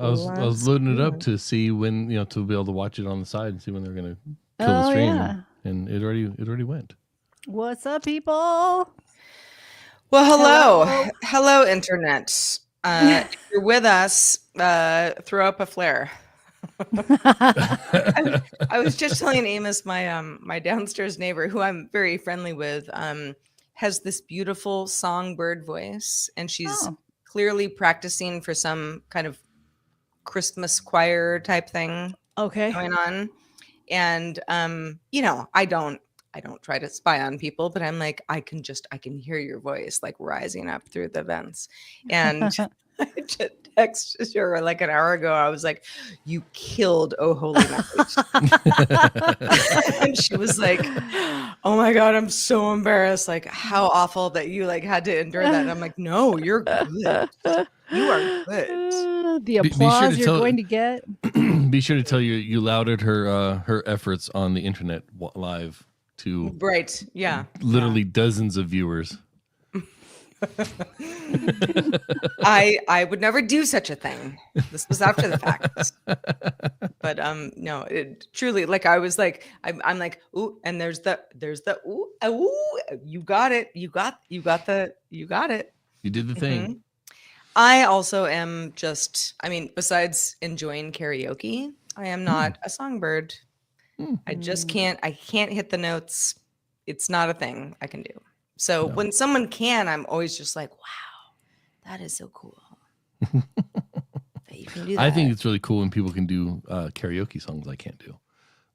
was loading it up to see when, to be able to watch it on the side and see when they're going to kill the stream. Yeah. And it already went. What's up, people? Well, hello, internet. If you're with us, throw up a flare. I was just telling Amos, my downstairs neighbor, who I'm very friendly with, has this beautiful songbird voice, and she's clearly practicing for some kind of Christmas choir type thing going on. And I don't try to spy on people, but I'm like, I can hear your voice like rising up through the vents. And I just texted her like an hour ago. I was like, you killed Oh Holy Night. And she was like, oh my God, I'm so embarrassed. Like, how awful that you like had to endure that. And I'm like, no, you're good. You are good. The applause you're going to get. Be sure to tell you lauded her efforts on the internet live to literally dozens of viewers. I would never do such a thing. This was after the fact. But no, it truly, like, I was like, I'm like, ooh, and there's the ooh, you got it. You got it. You did the thing. Mm-hmm. I also am besides enjoying karaoke, I am not a songbird. I just can't hit the notes. It's not a thing I can do. So when someone can, I'm always just like, wow, that is so cool. That you can do that. I think it's really cool when people can do karaoke songs I can't do.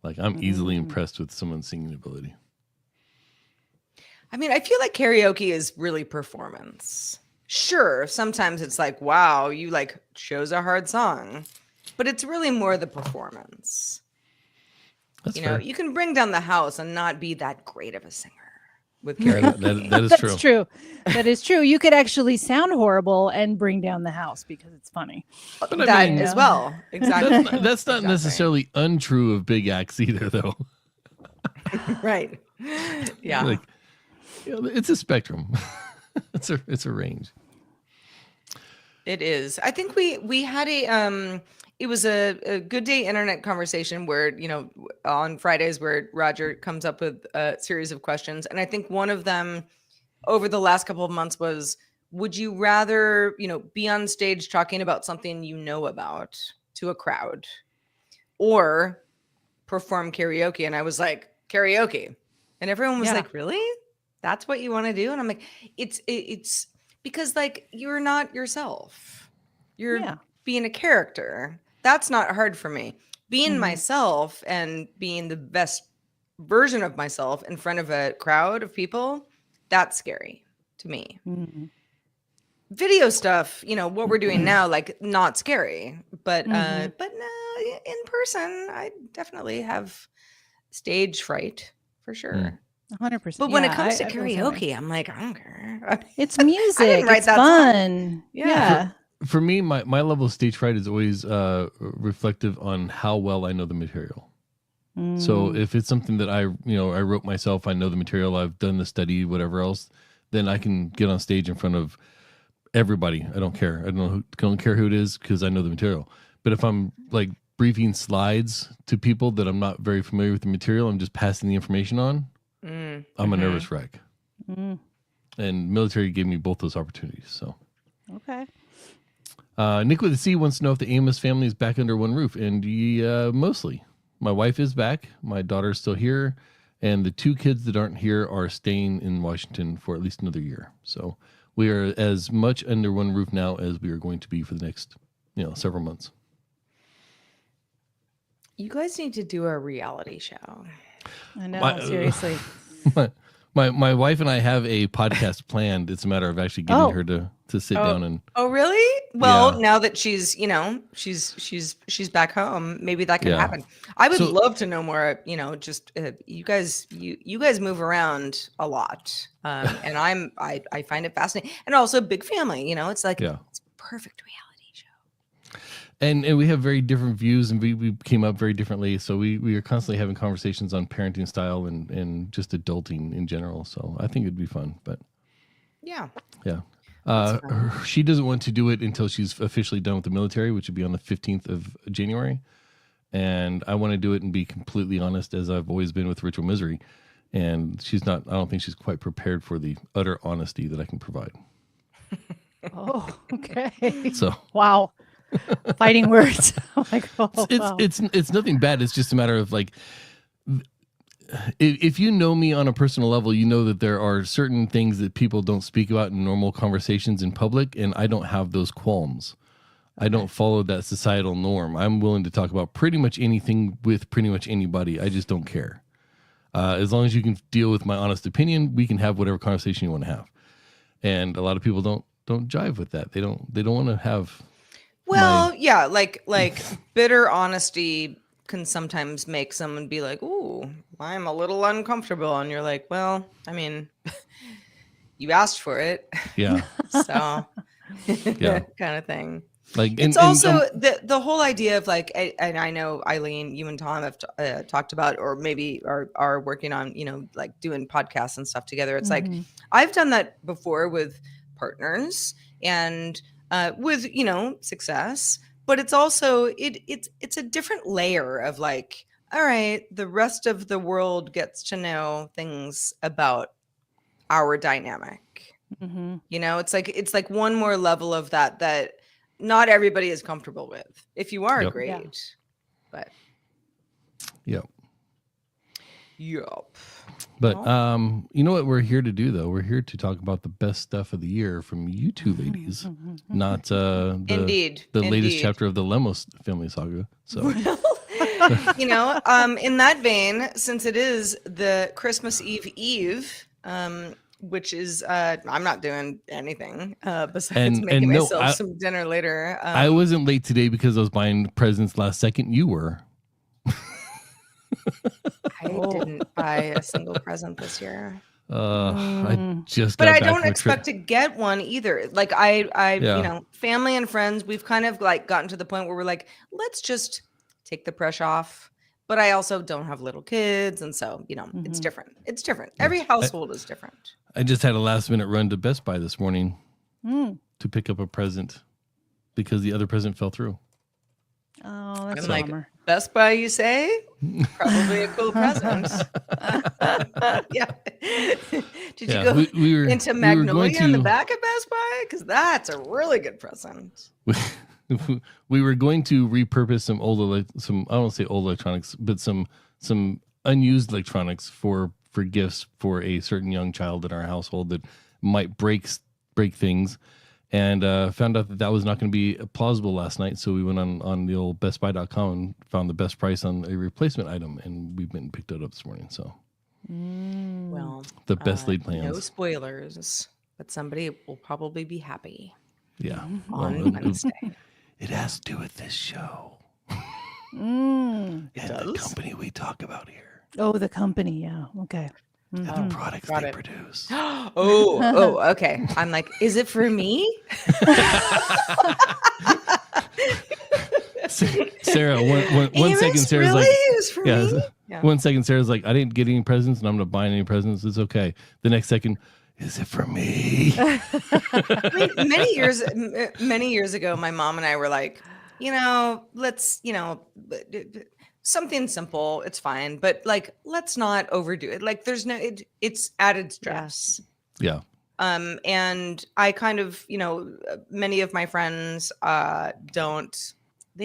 Like, I'm easily impressed with someone's singing ability. I mean, I feel like karaoke is really performance. Sure, sometimes it's like, wow, you like chose a hard song, but it's really more the performance. That's fair. You can bring down the house and not be that great of a singer with karaoke. That is That's true. That is true. You could actually sound horrible and bring down the house because it's funny. But that as well. Exactly. That's not necessarily untrue of big acts either, though. Right. Yeah. Like, it's a spectrum. It's a range. It is. I think we had it was a Good Day Internet conversation where, on Fridays, where Roger comes up with a series of questions. And I think one of them over the last couple of months was, would you rather, be on stage talking about something you know about to a crowd or perform karaoke? And I was like, karaoke. And everyone was like, really? That's what you want to do? And I'm like, it's because, like, you're not yourself. You're being a character. That's not hard for me. Being myself and being the best version of myself in front of a crowd of people, that's scary to me. Video stuff, what we're doing now, like, not scary. But no, in person, I definitely have stage fright for sure. 100%. But when it comes to karaoke, I'm like, I don't care. It's music. It's fun. Yeah. For me, my level of stage fright is always reflective on how well I know the material. So if it's something that I wrote myself, I know the material, I've done the study, whatever else, then I can get on stage in front of everybody. I don't care. I don't care who it is because I know the material. But if I'm like briefing slides to people that I'm not very familiar with the material, I'm just passing the information on. I'm a nervous wreck. And military gave me both those opportunities. So okay. Nick with the C wants to know if the Amos family is back under one roof, and mostly. My wife is back, my daughter is still here, and the two kids that aren't here are staying in Washington for at least another year. So we are as much under one roof now as we are going to be for the next several months. You guys need to do a reality show. I know, seriously. My wife and I have a podcast planned. It's a matter of actually getting her to sit down and. Oh, really? Well, now that she's she's back home, maybe that can happen. I would love to know more. Just you guys move around a lot, and I find it fascinating, and also big family. It's like it's perfect reality. And we have very different views, and we came up very differently. So we are constantly having conversations on parenting style and just adulting in general. So I think it'd be fun. But yeah. That's fine. She doesn't want to do it until she's officially done with the military, which would be on the 15th of January. And I want to do it and be completely honest, as I've always been with Ritual Misery. And she's not, I don't think she's quite prepared for the utter honesty that I can provide. Oh, okay. So Wow. Fighting words. I'm like, oh, wow. it's nothing bad. It's just a matter of like, if you know me on a personal level, you know that there are certain things that people don't speak about in normal conversations in public, and I don't have those qualms. I don't follow that societal norm. I'm willing to talk about pretty much anything with pretty much anybody. I just don't care. As long as you can deal with my honest opinion, we can have whatever conversation you want to have. And a lot of people don't jive with that. They don't want to have. Well, yeah, like bitter honesty can sometimes make someone be like, "Ooh, I'm a little uncomfortable," and you're like, "Well, I mean, you asked for it, Yeah. so Yeah. kind of thing." Like It's also the whole idea of like, and I know Eileen, you and Tom have talked about, or maybe are working on, like doing podcasts and stuff together. It's like I've done that before with partners and with success, but it's also it's a different layer of like, all right, the rest of the world gets to know things about our dynamic. It's like one more level of that not everybody is comfortable with. If you are, Yep. great. Yeah. But Yep. Yup. But you know what we're here to do though? We're here to talk about the best stuff of the year from you two ladies, not the Indeed. latest chapter of the Lemos family saga. So In that vein, since it is the Christmas Eve, which is I'm not doing anything besides making myself some dinner later. I wasn't late today because I was buying presents last second. You were. I didn't buy a single present this year. I just but got I back don't from a expect trip. to get one either. Like I family and friends, we've kind of like gotten to the point where we're like, let's just take the pressure off. But I also don't have little kids, and so it's different. It's different. Every household is different. I just had a last minute run to Best Buy this morning to pick up a present because the other present fell through. Oh, that's I'm a like, bummer. Best Buy, you say? Probably a cool present. Yeah. Did you go into Magnolia in the back of Best Buy? Because that's a really good present. We were going to repurpose some I don't say old electronics, but some unused electronics for gifts for a certain young child in our household that might break things, and found out that was not going to be plausible last night. So we went on the old bestbuy.com and found the best price on a replacement item, and we went and picked it up this morning. So Well, the best laid plans. No spoilers, but somebody will probably be happy. Yeah. On Wednesday. It has to do with this show. Mm. It and does? the company we talk about here. Oh, the company. Yeah. Okay. And the products Got they it. produce. Okay. I'm like, is it for me? Sarah, one second, Sarah's really? like, It's for me? Yeah. 1 second, Sarah's like, I didn't get any presents and I'm not buying any presents. It's okay. The next second, is it for me? I mean, many years ago, my mom and I were like, let's, something simple. It's fine. But like, let's not overdo it. Like there's it's added stress. Yeah. And I kind of, many of my friends they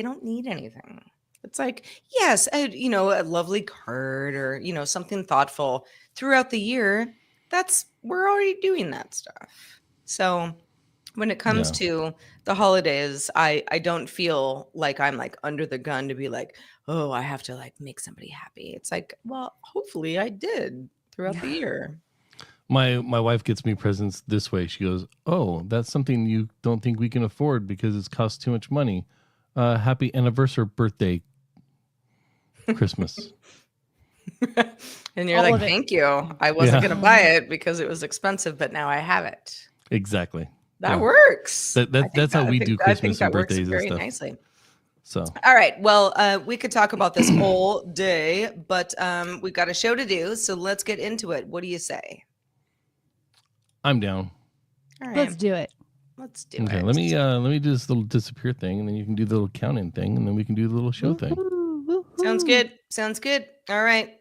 don't need anything. It's like, yes, a lovely card or, something thoughtful throughout the year. We're already doing that stuff. So when it comes to the holidays, I don't feel like I'm like under the gun to be like, oh, I have to like make somebody happy. It's like, well, hopefully I did throughout the year. My wife gets me presents this way. She goes, oh, that's something you don't think we can afford because it's cost too much money. Happy anniversary, birthday, Christmas. And you're All like, of it. thank you. I wasn't going to buy it because it was expensive, but now I have it. Exactly. That works. That's how we do Christmas and birthdays and very stuff. nicely. So, all right. Well, we could talk about this all day, but we've got a show to do. So let's get into it. What do you say? I'm down. All right. Let's do it. Let's do Okay, it. let me do this little disappear thing, and then you can do the little count-in thing, and then we can do the little show thing. Woohoo, Sounds woohoo. good. Sounds good. All right.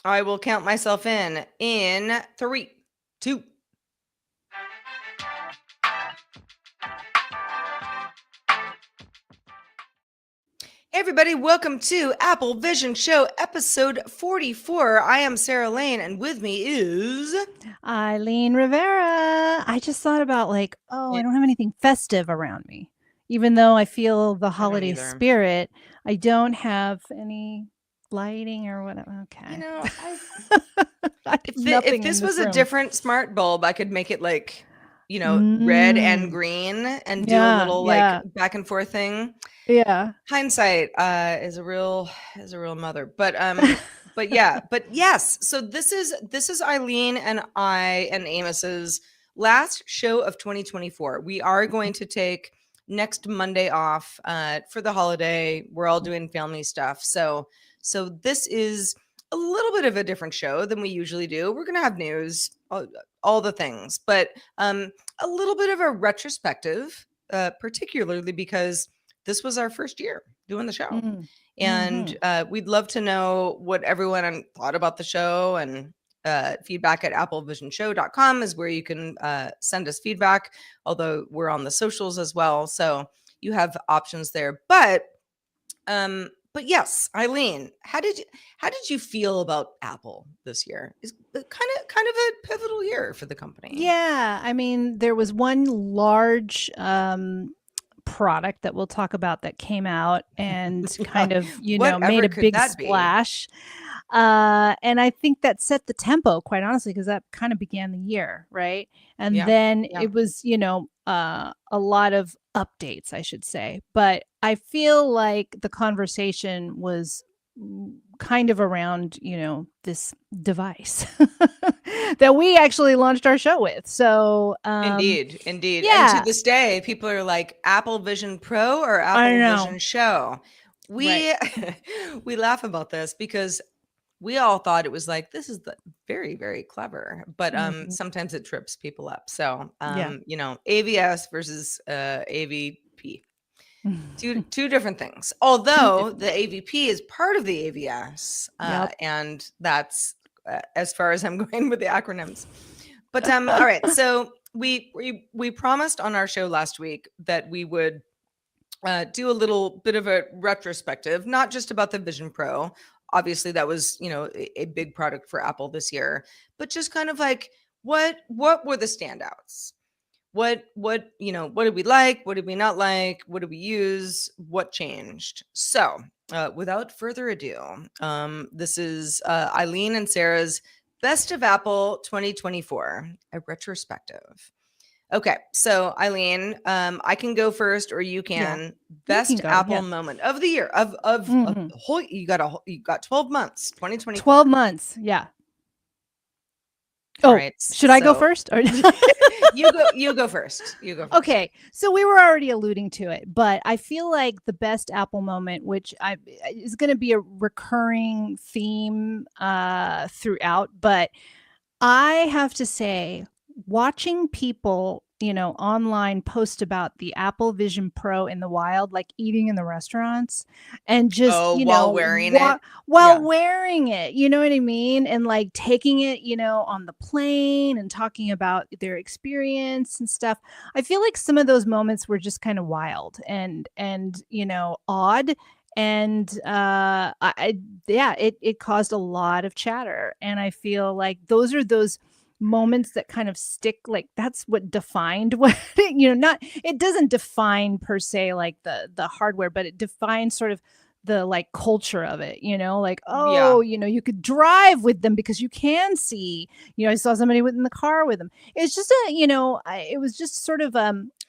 I will count myself in 3, 2. Hey everybody, welcome to Apple Vision Show episode 44. I am Sarah Lane, and with me is Eileen Rivera. I just thought about like, I don't have anything festive around me. Even though I feel the holiday either. spirit, I don't have any lighting or whatever. Okay. You know, I have if nothing this in was room. a different smart bulb, I could make it like, red and green and do a little like back and forth thing. Yeah. Hindsight is a real mother, but yes. So this is Eileen and I and Amos's last show of 2024. We are going to take next Monday off for the holiday. We're all doing family stuff, so this is a little bit of a different show than we usually do. We're gonna have news, all the things, but a little bit of a retrospective, particularly because this was our first year doing the show. Mm-hmm. And we'd love to know what everyone thought about the show, and feedback at applevisionshow.com is where you can send us feedback, although we're on the socials as well. So you have options there. But yes, Eileen, how did you feel about Apple this year? It's kind of a pivotal year for the company. Yeah, I mean, there was one large product that we'll talk about that came out and kind of, made a big splash. And I think that set the tempo, quite honestly, because that kind of began the year, right? And then it was, a lot of updates, I should say. But I feel like the conversation was kind of around, this device that we actually launched our show with. So indeed. Yeah. And to this day, people are like, Apple Vision Pro or Apple Vision Show. We we laugh about this because we all thought it was like, this is very, very clever, but sometimes it trips people up. So AVS versus AVP. Two different things. Although the AVP is part of the AVS, and that's as far as I'm going with the acronyms. But all right. So we promised on our show last week that we would do a little bit of a retrospective, not just about the Vision Pro. Obviously, that was a big product for Apple this year, but just kind of like what were the standouts? What did we like? What did we not like? What did we use? What changed? So without further ado, this is Eileen and Sarah's Best of Apple 2024, a retrospective. Okay, so Eileen, I can go first, or you can. Yeah, Best Apple moment of the year of the whole. You got 12 months, 2020. 12 months, yeah. All right, should I go first? Or you go first. You go first. Okay, so we were already alluding to it, but I feel like the best Apple moment, which is going to be a recurring theme throughout, but I have to say, watching people online post about the Apple Vision Pro in the wild, like eating in the restaurants and just while wearing it, wearing it, you know what I mean, and like taking it on the plane and talking about their experience and stuff. I feel like some of those moments were just kind of wild and odd, and it caused a lot of chatter, and I feel like those are those moments that kind of stick, like that's what defined what it doesn't define per se like the hardware, but it defines sort of the like culture of it, like you could drive with them because you can see, I saw somebody in the car with them. It's just it was just sort of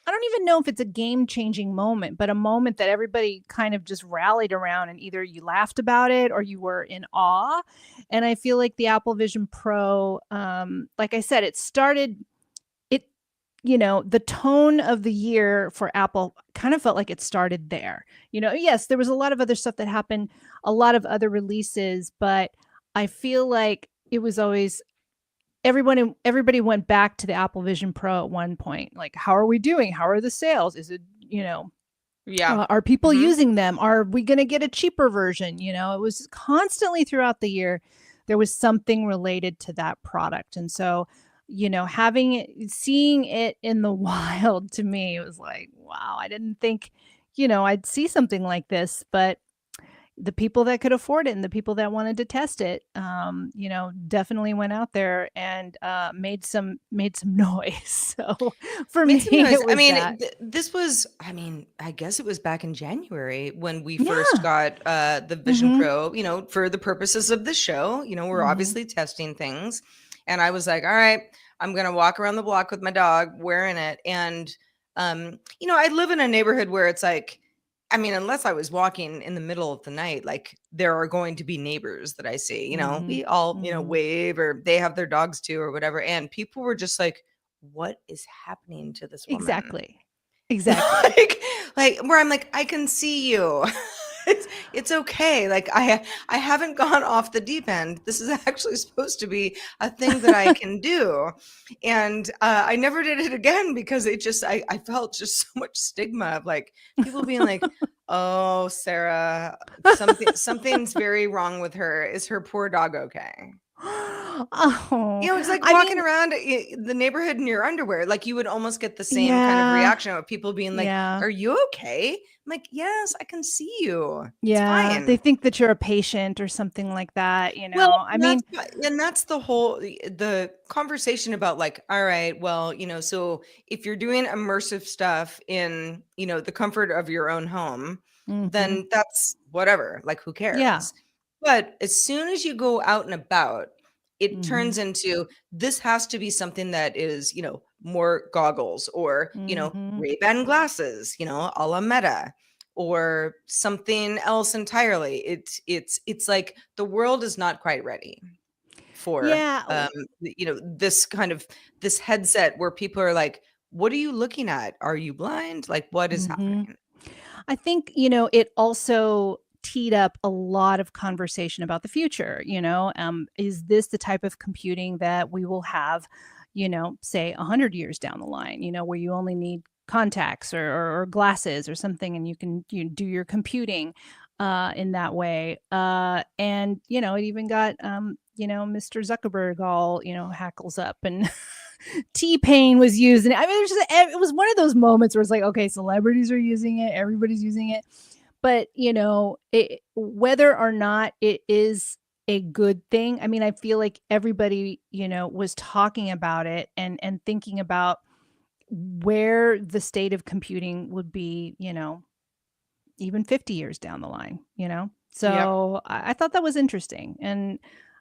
I don't even know if it's a game-changing moment, but a moment that everybody kind of just rallied around, and either you laughed about it or you were in awe. And I feel like the Apple Vision Pro, like I said, the tone of the year for Apple kind of felt like it started there. Yes, there was a lot of other stuff that happened, a lot of other releases, but I feel like it was always everybody went back to the Apple Vision Pro at one point. Like, how are we doing? How are the sales? Is it, Yeah. are people Mhm. using them? Are we going to get a cheaper version? It was constantly throughout the year, there was something related to that product. And so, seeing it in the wild, to me, it was like, wow, I didn't think, I'd see something like this. But the people that could afford it and the people that wanted to test it, definitely went out there and made some noise. So for Made me, some noise. it I was mean, that. this was, I mean, I guess it was back in January when we first Yeah. got the Vision Mhm. Pro, for the purposes of this show. We're Mhm. obviously testing things. And I was like, all right, I'm going to walk around the block with my dog wearing it. And, I live in a neighborhood where it's like, I mean, unless I was walking in the middle of the night, like there are going to be neighbors that I see, Mhm. we all, Mhm. wave, or they have their dogs too or whatever. And people were just like, what is happening to this woman? Exactly. Exactly. like, where I'm like, I can see you. it's okay. Like I haven't gone off the deep end. This is actually supposed to be a thing that I can do. And I never did it again because I felt just so much stigma of like people being like, oh, Sarah, something's very wrong with her. Is her poor dog okay? Oh, It's like I walking mean, around the neighborhood in your underwear. Like you would almost get the same kind of yeah. reaction of people being like, Yeah. "Are you okay?" I'm like, "Yes, I can see you. It's Yeah. They fine." think that you're a patient or something like that. Well, I mean, and that's the whole the conversation about like, all right, well, so if you're doing immersive stuff in, the comfort of your own home, mhm. then that's whatever, like who Yeah. cares? But as soon as you go out and about, it Mhm. turns into this has to be something that is, more goggles or, Mhm. Ray-Ban glasses, a la Meta or something else entirely. It's like the world is not quite ready for Yeah. this kind of this headset where people are like, what are you looking at? Are you blind? Like what is Mhm. happening? I think, it also teed up a lot of conversation about the future. Is this the type of computing that we will have, say 100 years down the line, where you only need contacts or glasses or something and you do your computing in that way. And, it even got, Mr. Zuckerberg all, hackles up and T-Pain was using it. I mean, it was one of those moments where it's like, okay, celebrities are using it, everybody's using it. But, whether or not it is a good thing, I mean, I feel like everybody, was talking about it and thinking about where the state of computing would be, even 50 years down the line. Yep. So I thought that was interesting. And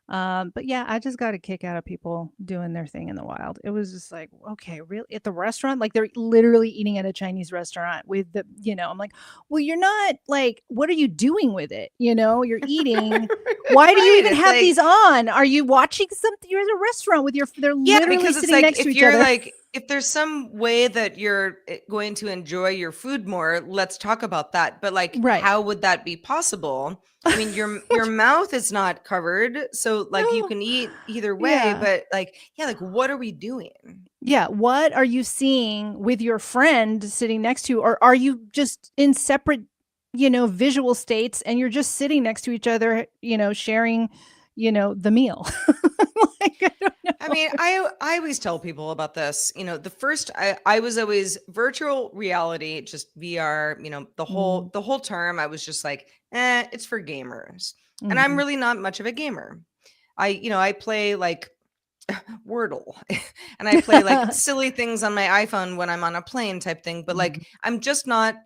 but yeah, I just got a kick out of people doing their thing in the wild. It was just like, okay, really at the restaurant, like they're literally eating at a Chinese restaurant with I'm like, well, you're not like, what are you doing with it? You're eating. Why do you Right. even It's have like, these on? Are you watching something? You're at a restaurant with they're yeah, literally because it's sitting like next to each other. if there's some way that you're going to enjoy your food more, let's talk about that. But like, Right. how would that be possible? I mean, your mouth is not covered, so like you No. can eat either way. Yeah. But like, yeah, like what are we doing? Yeah, what are you seeing with your friend sitting next to you? Or are you just in separate, visual states and you're just sitting next to each other, sharing, the meal? Like, I don't I know. mean, I always tell people about this. The first I was always virtual reality, just VR. The Mm, whole term. I was just like, it's for gamers, and I'm mhm, really not much of a gamer. I play like Wordle and I play like silly things on my iPhone when I'm on a plane type thing, but mhm, like I'm just not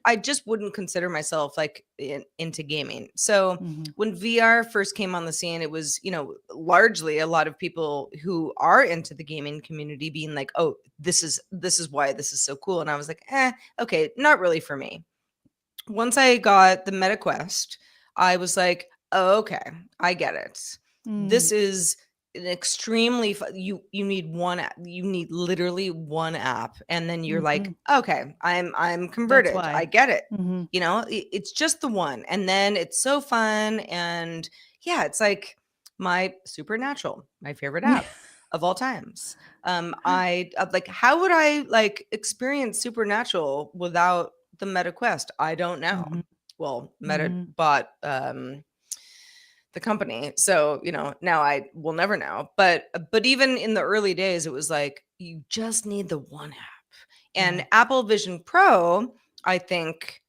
I just wouldn't consider myself like into gaming. So mhm, when VR first came on the scene, it was, largely a lot of people who are into the gaming community being like, "Oh, this is why this is so cool." And I was like, okay, not really for me." Once I got the Meta Quest, I was like, "Oh, okay, I get it. mm, This is an extremely you need one app. You need literally one app, and then you're like, mhm. okay, I'm That's converted. I why. get it. Mhm. It's just the one, and then it's so fun, and yeah, it's like my Supernatural, my favorite app. of all times. Like, how would I like experience Supernatural without the Meta Quest? I don't know. Mhm. Well, Meta Mhm. bought the company, so now I will never know. But even in the early days, it was like you just need the one app, and Yeah. Apple Vision Pro, I think,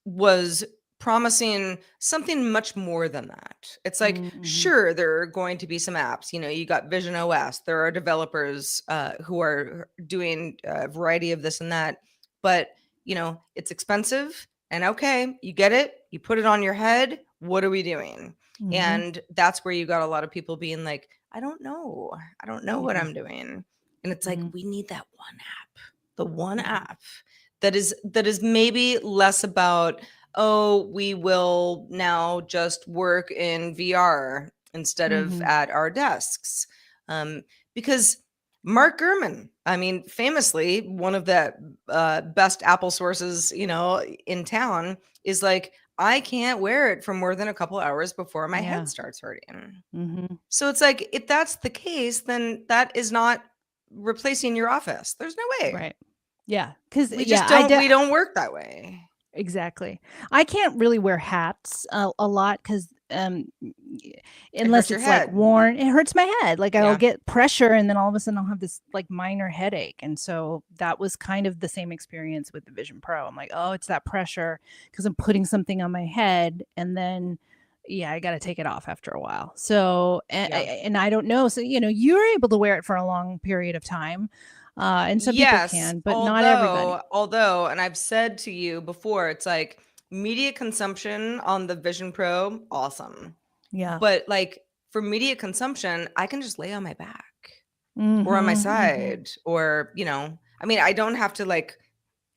was promising something much more than that. It's like, Mhm. sure, there are going to be some apps. You got Vision OS. There are developers who are doing a variety of this and that, but it's expensive. And okay, you get it. You put it on your head. What are we doing? Mhm. And that's where you got a lot of people being like, I don't know what Yeah. I'm doing. And it's like, Mhm. we need that one app, the one Mhm. app that is maybe less about, oh, we will now just work in VR instead of Mhm. at our desks. Because Mark Gurman, I mean, famously, one of the best Apple sources, in town, is like, I can't wear it for more than a couple hours before my Yeah. head starts hurting. Mhm. So it's like, if that's the case, then that is not replacing your office. There's no way. Right. Yeah. Because We yeah, just we don't work that way. exactly. I can't really wear hats a lot because It hurts unless your it's like head. worn, it hurts my head. Like I'll Yeah. get pressure, and then all of a sudden I'll have this like minor headache. And so that was kind of the same experience with the Vision Pro. I'm like, oh, it's that pressure because I'm putting something on my head, and then yeah, I got to take it off after a while. So Yeah. and I don't know. So you're able to wear it for a long period of time. And some people Yes, can, but not everybody. although, and I've said to you before, it's like media consumption on the Vision Pro, awesome. Yeah. But like for media consumption, I can just lay on my back or on my Mhm. Mhm. side, or I mean, I don't have to like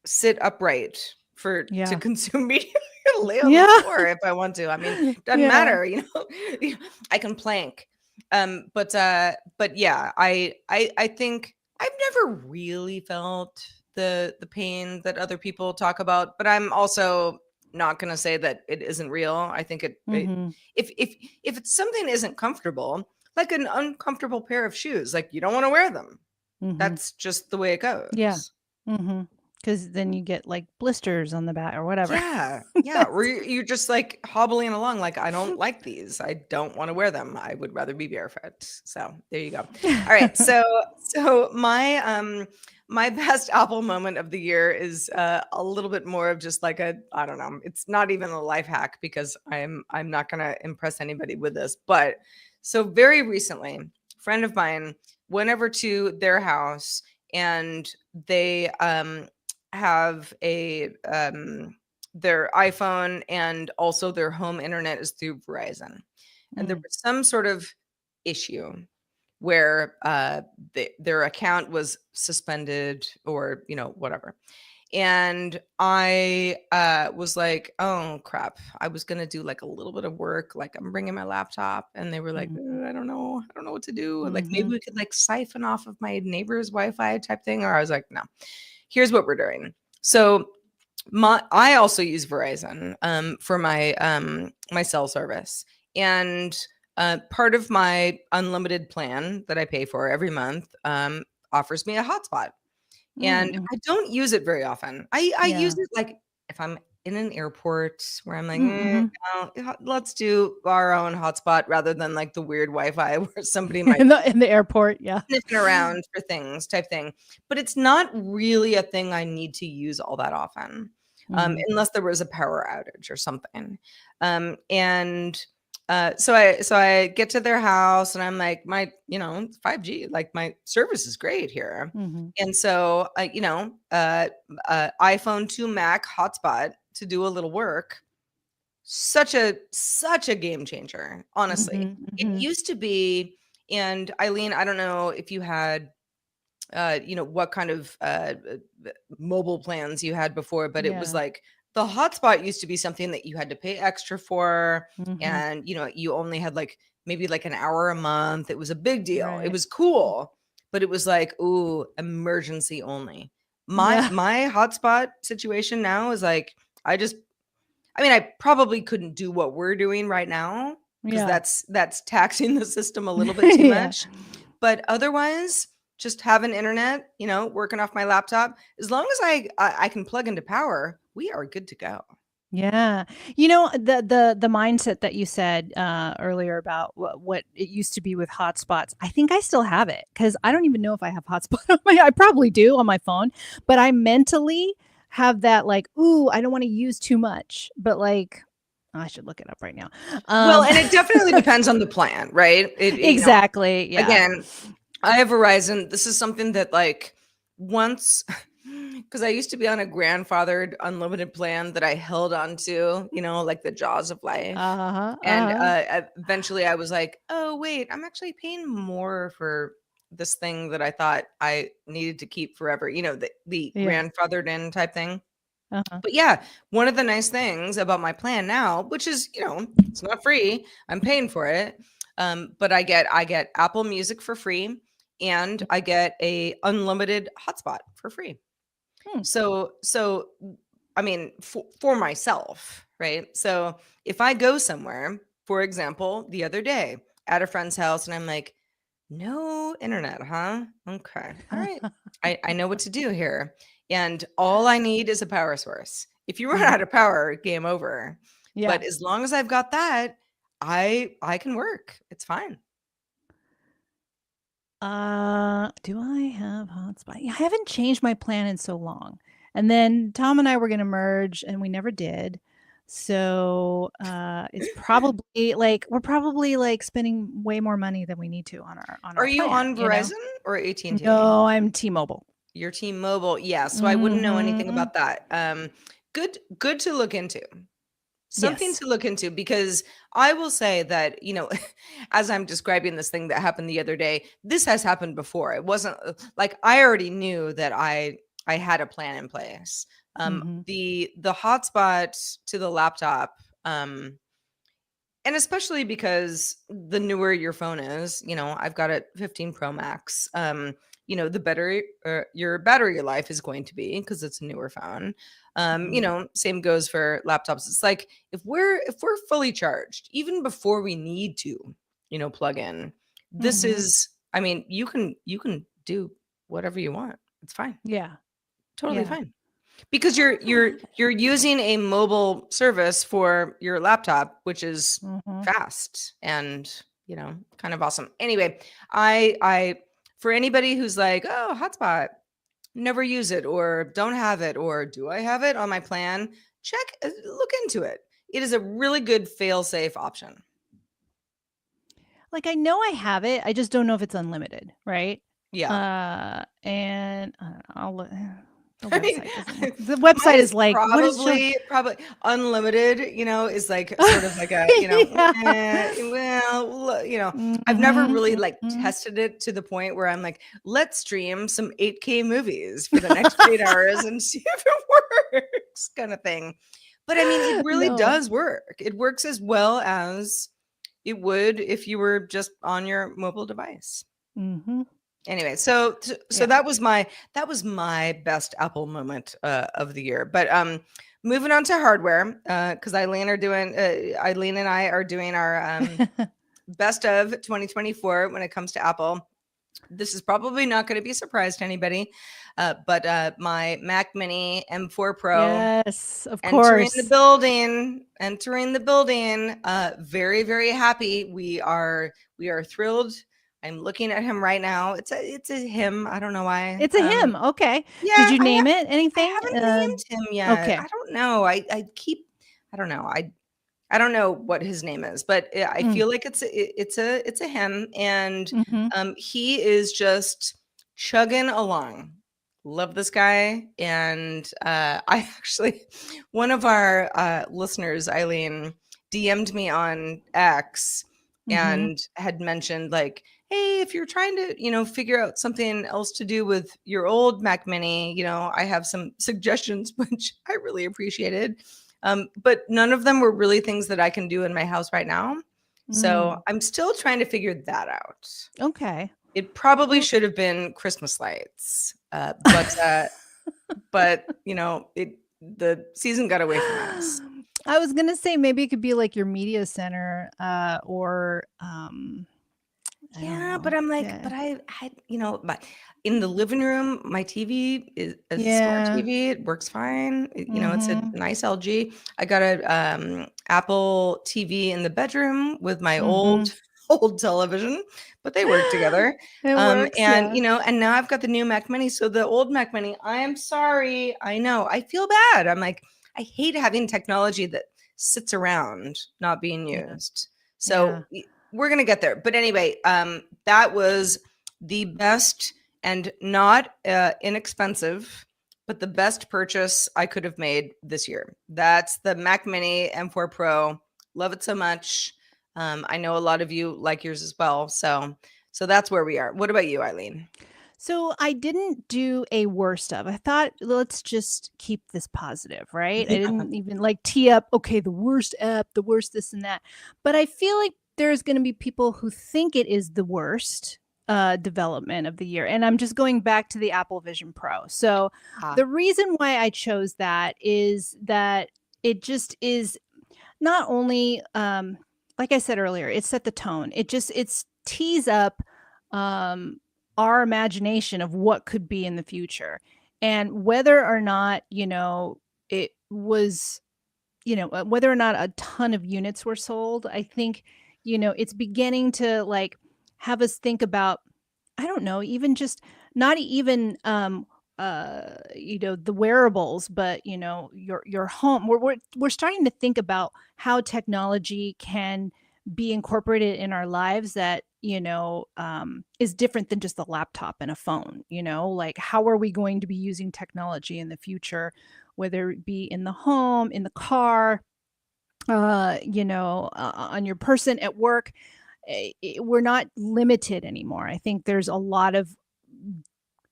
sit upright to Yeah. consume media. I can lay on the Yeah. floor if I want to. I mean, doesn't Yeah. matter, I can plank. But yeah, I think I've never really felt the pain that other people talk about, but I'm also not going to say that it isn't real. I think Mhm. if it's something isn't comfortable, like an uncomfortable pair of shoes, like you don't want to wear them. Mhm. That's just the way it Yeah. goes. Mhm. Because then you get, like, blisters on the back or whatever. Yeah, yeah. Or That's you're just like hobbling along, like, I don't like these. I don't want to wear them. I would rather be barefoot. So there you go. All right. So my best Apple moment of the year is a little bit more of just like I don't know. It's not even a life hack because I'm not gonna impress anybody with this. But so very recently, a friend of mine went over to their house, and they have their iPhone, and also their home internet is through Verizon. And there Mm. was some sort of issue where their account was suspended, or whatever. And I was like, oh crap, I was gonna do like a little bit of work, like I'm bringing my laptop, and they were like, Mhm. I don't know what to do, like maybe Mhm. we could like siphon off of my neighbor's Wi-Fi type thing. Or I was like, no, here's what we're doing. So I also use Verizon for my cell service, and part of my unlimited plan that I pay for every month offers me a hotspot, and Mm. I don't use it very often. I use Yeah. it like if I'm in an airport where I'm like, Mhm. no, let's do our own hotspot rather than like the weird Wi-Fi where somebody might In the airport, yeah. sniffing around for things type thing. But it's not really a thing I need to use all that often, Mhm. unless there was a power outage or something. And so I get to their house, and I'm like, it's 5G, like my service is great here. Mhm. And so iPhone to Mac hotspot to do a little work. Such a game changer, honestly. Mhm. It Mhm. used to be, and Eileen, I don't know if you had what kind of mobile plans you had before, but it was Yeah. like the hotspot used to be something that you had to pay extra for, Mhm. and you only had like maybe like an hour a month. It was a big deal. It Right. was cool, but it was like, ooh, emergency only. My Yeah. my hotspot situation now is like, I mean, I probably couldn't do what we're doing right now, because Yeah. that's taxing the system a little bit too Yeah. much. But otherwise, just having internet, working off my laptop, as long as I can plug into power, we are good to go. Yeah. The mindset that you said earlier about what it used to be with hotspots, I think I still have it because I don't even know if I have hotspot on I probably do on my phone, but I mentally have that like, ooh, I don't want to use too much, but like, I should look it up right now. Well, and it definitely depends on the plan, right? Exactly. Yeah. Again, I have Verizon. This is something that like once, because I used to be on a grandfathered unlimited plan that I held on to, like the jaws of life. Uh-huh. And Uh-huh. eventually I was like, oh, wait, I'm actually paying more for this thing that I thought I needed to keep forever, the Yeah. grandfathered in type thing. Uh-huh. But yeah, one of the nice things about my plan now, which is, it's not free, I'm paying for it. But I get Apple Music for free, and I get a unlimited hotspot for free. Hmm. So I mean, for myself, right? So if I go somewhere, for example, the other day at a friend's house, and I'm like, no internet, huh? Okay. All right. I know what to do here. And all I need is a power source. If you run Mhm. out of power, game over. Yeah. But as long as I've got that, I can work. It's fine. Do I have hotspot? Yeah, I haven't changed my plan in so long. And then Tom and I were gonna merge and we never did. So it's probably like we're probably like spending way more money than we need to on Are our you plan, on Verizon or AT&T? No, I'm T-Mobile. Your T-Mobile. Yeah, so I wouldn't know anything Mhm. about that. Good to look into. Something Yes. to look into, because I will say that, as I'm describing this thing that happened the other day, this has happened before. It wasn't like I already knew that I had a plan in place. Mhm. The hotspot to the laptop, and especially because the newer your phone is, I've got a 15 Pro Max. The better your battery life is going to be because it's a newer phone. Same goes for laptops. It's like if we're fully charged, even before we need to, plug in, this Mhm. is, I mean, you can do whatever you want. It's fine. Yeah. Totally Yeah. fine. Because I don't know. you're using a mobile service for your laptop, which is Mhm. fast and kind of awesome. Anyway, I for anybody who's like, oh, hotspot, never use it or don't have it, or do I have it on my plan? Look into it. It is a really good fail-safe option. Like I know I have it. I just don't know if it's unlimited, right? Yeah. And I don't know, I'll look. The I mean, website doesn't look. The mine website is is like, what is showing? probably unlimited, is like sort of like a, Yeah. well, I've never really Mhm, like mhm. tested it to the point where I'm like, let's stream some 8K movies for the next 8 hours and see if it works, kind of thing. But I mean, it really No. does work. It works as well as it would if you were just on your mobile device. Mhm. Anyway, so Yeah. that was my best Apple moment of the year. But moving on to hardware, because Eileen and I are doing our best of 2024 when it comes to Apple. This is probably not going to be a surprise to anybody, but my Mac Mini M4 Pro Yes, of entering the course. building. Very, very happy. We are thrilled. I'm looking at him right now. It's a him. I don't know why. It's a him. Okay. Did Yeah, you name it? I Anything? haven't named him yet. Okay. I don't know. I don't know. I don't know what his name is, but I Mm. feel like it's a him, and Mhm. he is just chugging along. Love this guy, and I actually, one of our listeners, Eileen, DM'd me on X Mhm. and had mentioned like, hey, if you're trying to figure out something else to do with your old Mac Mini, I have some suggestions, which I really appreciated. But none of them were really things that I can do in my house right now. So Mm. I'm still trying to figure that out. Okay. It probably Well, should have been Christmas lights, but the season got away from us. I was gonna say maybe it could be like your media center, or I don't Yeah, know. but I'm like, Yeah. but but in the living room, my TV is a smart Yeah. TV. It works fine. It's a Mhm. nice LG. I got a Apple TV in the bedroom with my old Mhm. old television, but they work together. It works, And yeah. and now I've got the new Mac Mini. So the old Mac Mini, I am sorry. I know. I feel bad. I'm like, I hate having technology that sits around not being Yeah. used. So Yeah. we're gonna get there. But anyway, that was the best and not inexpensive, but the best purchase I could have made this year. That's the Mac Mini M4 Pro. Love it so much. I know a lot of you like yours as well. So that's where we are. What about you, Eileen? So I didn't do a worst of. I thought, let's just keep this positive, right? I Yeah. didn't even like tee up, okay, the worst app, the worst this and that. But I feel like there's going to be people who think it is the worst development of the year. And I'm just going back to the Apple Vision Pro. So Ah, the reason why I chose that is that it just is not only like I said earlier, it set the tone. It's tees up um our imagination of what could be in the future. And whether or not, it was, whether or not a ton of units were sold, I think, it's beginning to like have us think about, I don't know, even just not even the wearables, but your home. We're starting to think about how technology can be incorporated in our lives that is different than just a laptop and a phone. Like how are we going to be using technology in the future, whether it be in the home, in the car, on your person at work. We're not limited anymore. I think there's a lot of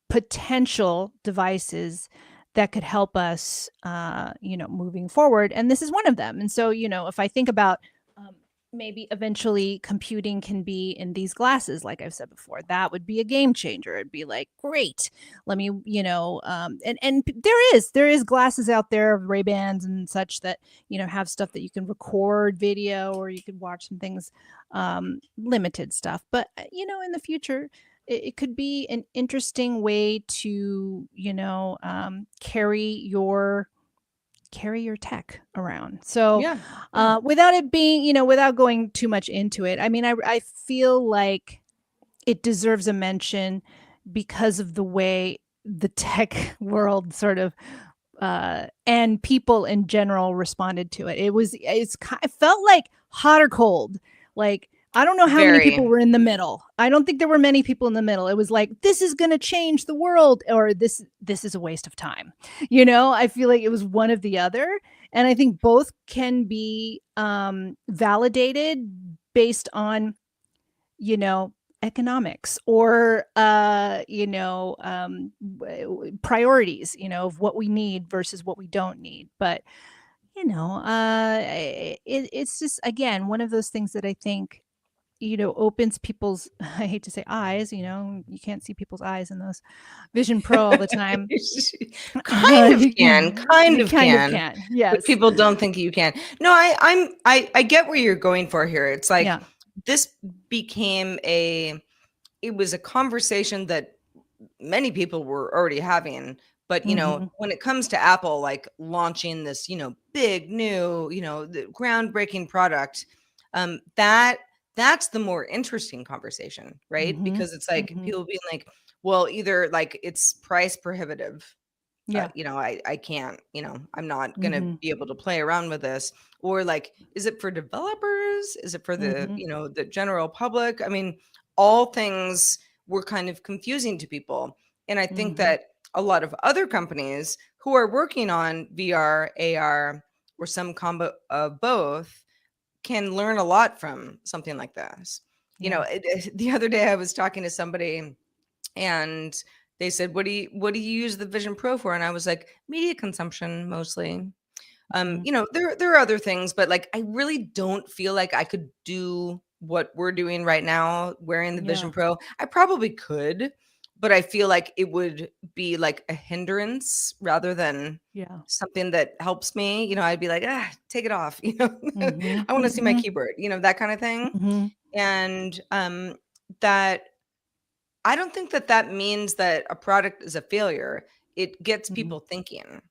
potential devices that could help us, moving forward. And this is one of them. And so, if I think about maybe eventually computing can be in these glasses, like I've said before, that would be a game changer. It'd be like, great, let me, there is glasses out there, Ray-Bans and such that, have stuff that you can record video or you could watch some things, limited stuff. But, in the future, it could be an interesting way to carry your tech around. So yeah. Yeah. without it being, without going too much into it, I mean, I feel like it deserves a mention because of the way the tech world sort of and people in general responded to it. It felt like hot or cold. Like I don't know how many people Very. were in the middle. I don't think there were many people in the middle. It was like this is going to change the world, or this is a waste of time. I feel like it was one of the other, and I think both can be validated based on economics or priorities of what we need versus what we don't need. But it's just again one of those things that I think opens people's I hate to say eyes. You can't see people's eyes in those Vision Pro all the time. Kind of You can, can, kind you of kind of can, can, but yes. people don't think you can. No, I get where you're going for here. It's like Yeah. this became it was a conversation that many people were already having. But Hmm. when it comes to Apple, like launching this, big new, the groundbreaking product, that's the more interesting conversation, right? Hmm. Because it's like Hmm. people being like, well, either like it's price prohibitive, Yeah. I can't, I'm not going to Hmm. be able to play around with this. Or like, is it for developers? Is it for the, Hmm. the general public? I mean, all things were kind of confusing to people. And I think Hmm. that a lot of other companies who are working on VR, AR, or some combo of both can learn a lot from something like this. Yeah. The other day I was talking to somebody and they said, what do you use the Vision Pro for? And I was like, media consumption mostly. Mhm. There are other things, but like I really don't feel like I could do what we're doing right now wearing the Vision Yeah. Pro. I probably could, but I feel like it would be like a hindrance rather than Yeah. something that helps me. I'd be like, take it off. Hmm. I want to see my Hmm. keyboard, that kind of thing. Hmm. And that I don't think that means that a product is a failure. It gets Hmm. people thinking.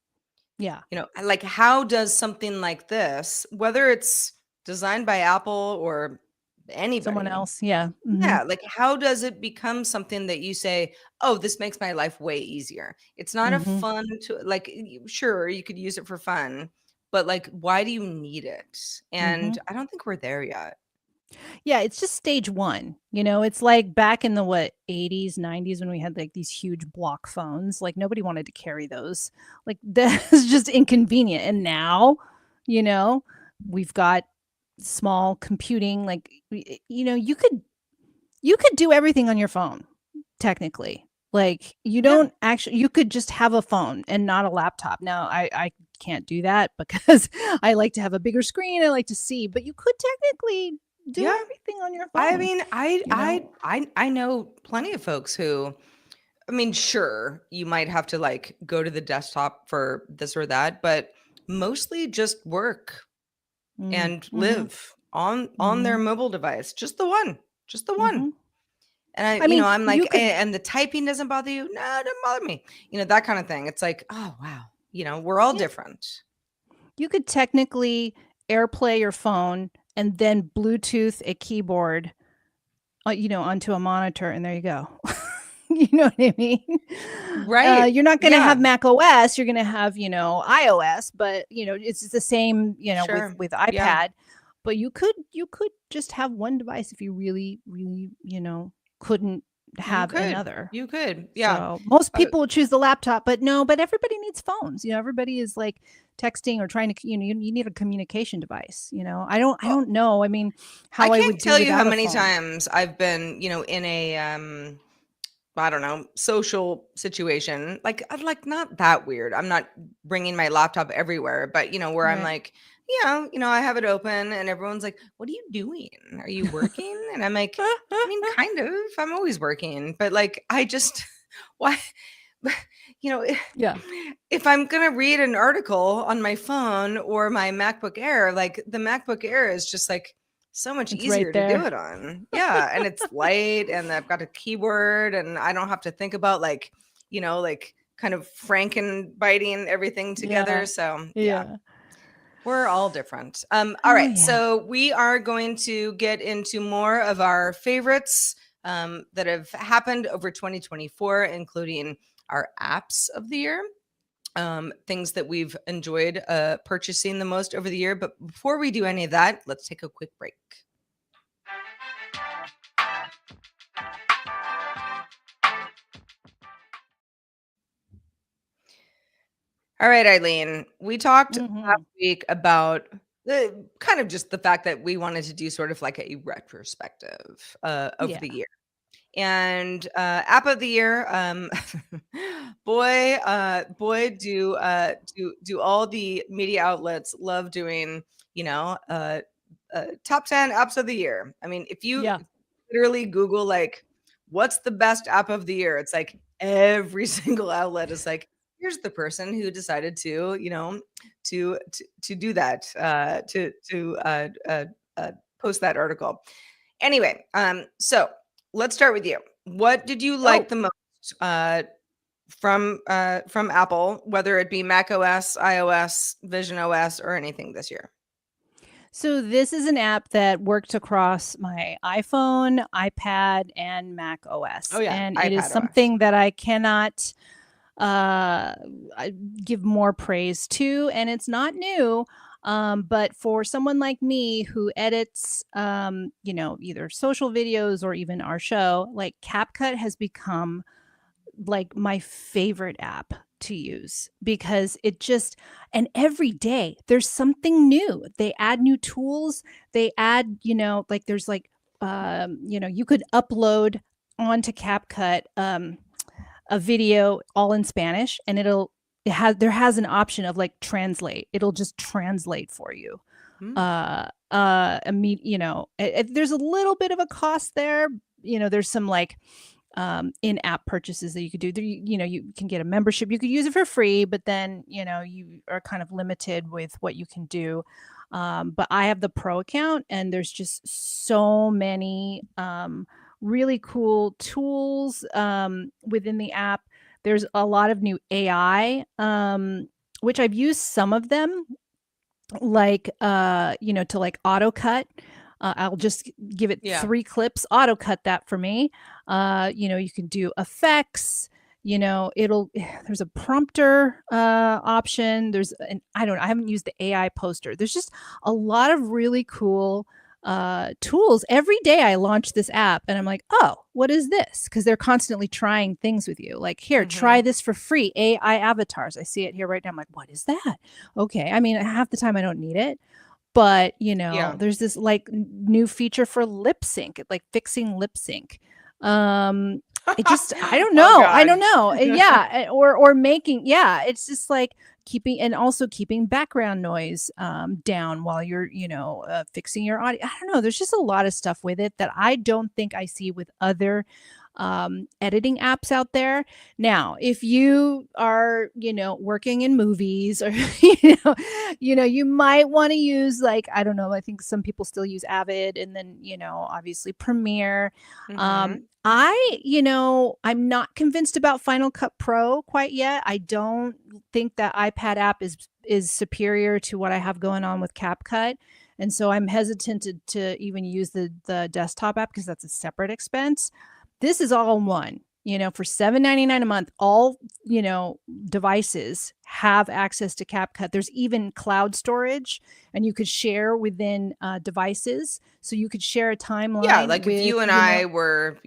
Yeah. Like how does something like this, whether it's designed by Apple or Someone anybody, else. Yeah. Hmm. yeah, like how does it become something that you say, oh, this makes my life way easier? It's not a Hmm. fun to like, sure, you could use it for fun, but like, why do you need it? Hmm. And I don't think we're there yet. Yeah, it's just stage one. It's like back in the 80s, 90s when we had like these huge block phones. Like nobody wanted to carry those. Like that's just inconvenient. And now, you know, we've got small computing. Like you could do everything on your phone, technically. Like you Yeah. don't actually you could just have a phone and not a laptop. Now I can't do that because I like to have a bigger screen. I like to see, but you could technically do Yeah. everything on your I phone, mean, you know? I know plenty of folks who, I mean, sure, you might have to like go to the desktop for this or that, but mostly just work Mm, and mhm, live on their mhm, mobile device, just the one, just the one. mhm. And I mean, I'm like, you could and the typing doesn't bother you? No, it doesn't bother me. That kind of thing. It's like, oh wow, we're all yeah, different. you could technically AirPlay your phone and then Bluetooth a keyboard, onto a monitor, and there you go. You know what I mean? Right. You're not gonna Yeah, have Mac OS, you're gonna have, iOS, but, it's the same, with sure. Yeah. iPad, but you could just have one device if you really, really, couldn't You have could. another. You could. Yeah. So, most Uh, people would choose the laptop, but everybody needs phones, everybody is, like, texting or trying to you need a communication device, I don't know, I mean, I how I can't would do tell you how without a many phone. times I've been, in a I don't know, social situation. Like I'm like not that weird. I'm not bringing my laptop everywhere, but where I'm Right. like, I have it open and everyone's like, "What are you doing? Are you working?" And I'm like, "I mean, kind of. I'm always working, but like I just why you know, if, Yeah, if I'm going to read an article on my phone or my MacBook Air, like the MacBook Air is just like so much it's right easier to do there. it on. Yeah, and it's light and I've got a keyboard and I don't have to think about like, like kind of franken biting everything together. Yeah, So, yeah. yeah. We're all different. All Oh, right. yeah. So we are going to get into more of our favorites that have happened over 2024, including our apps of the year, things that we've enjoyed purchasing the most over the year. But before we do any of that, let's take a quick break. All right, Eileen, we talked last Mhm. week about the kind of just the fact that we wanted to do sort of like a retrospective of Yeah. the year. And app of the year, boy, do all the media outlets love doing, top 10 apps of the year. I mean, if you Yeah. literally Google like what's the best app of the year, it's like every single outlet is like, here's the person who decided to, to do that, post that article. Anyway, so let's start with you. What did you like Oh, the most from Apple, whether it be Mac OS, iOS, Vision OS, or anything this year? so this is an app that worked across my iPhone, iPad, and Mac Oh OS, yeah, and it is iPad OS. something that I cannot uh give more praise to, and it's not new. But for someone like me who edits either social videos or even our show, like CapCut has become like my favorite app to use because it just and every day there's something new. They add new tools, they add, like there's like you could upload onto CapCut a video all in Spanish, and there has an option of like translate. It'll just translate for you. Hmm. There's a little bit of a cost there. There's some like in-app purchases that you could do. You can get a membership. You could use it for free, but then you are kind of limited with what you can do. But I have the pro account, and there's just so many really cool tools within the app. There's a lot of new AI, which I've used some of them, like to like auto cut. I'll just give it 3 clips, auto cut that for me. You can do effects, there's a prompter option. I haven't used the AI poster. There's just a lot of really cool tools. Every day I launch this app and I'm like, oh, what is this? Because they're constantly trying things with you. Like, here, try this for free. AI avatars. I see it here right now. I'm like, what is that? Okay. I mean, half the time I don't need it. But, there's this like new feature for lip sync, like fixing lip sync. It just, I don't know. I don't know. Yeah. Or making, it's just like keeping background noise down while you're, fixing your audio. I don't know. There's just a lot of stuff with it that I don't think I see with other editing apps out there. Now, if you are, working in movies, or you might want to use, like, I don't know, I think some people still use Avid, and then obviously Premiere. I'm not convinced about Final Cut Pro quite yet. I don't think that iPad app is superior to what I have going on with CapCut. And so I'm hesitant to even use the desktop app, because that's a separate expense. This is all in one, for $7.99 a month. All, devices have access to CapCut. There's even cloud storage, and you could share within devices. So you could share a timeline. Yeah, like if you and I were,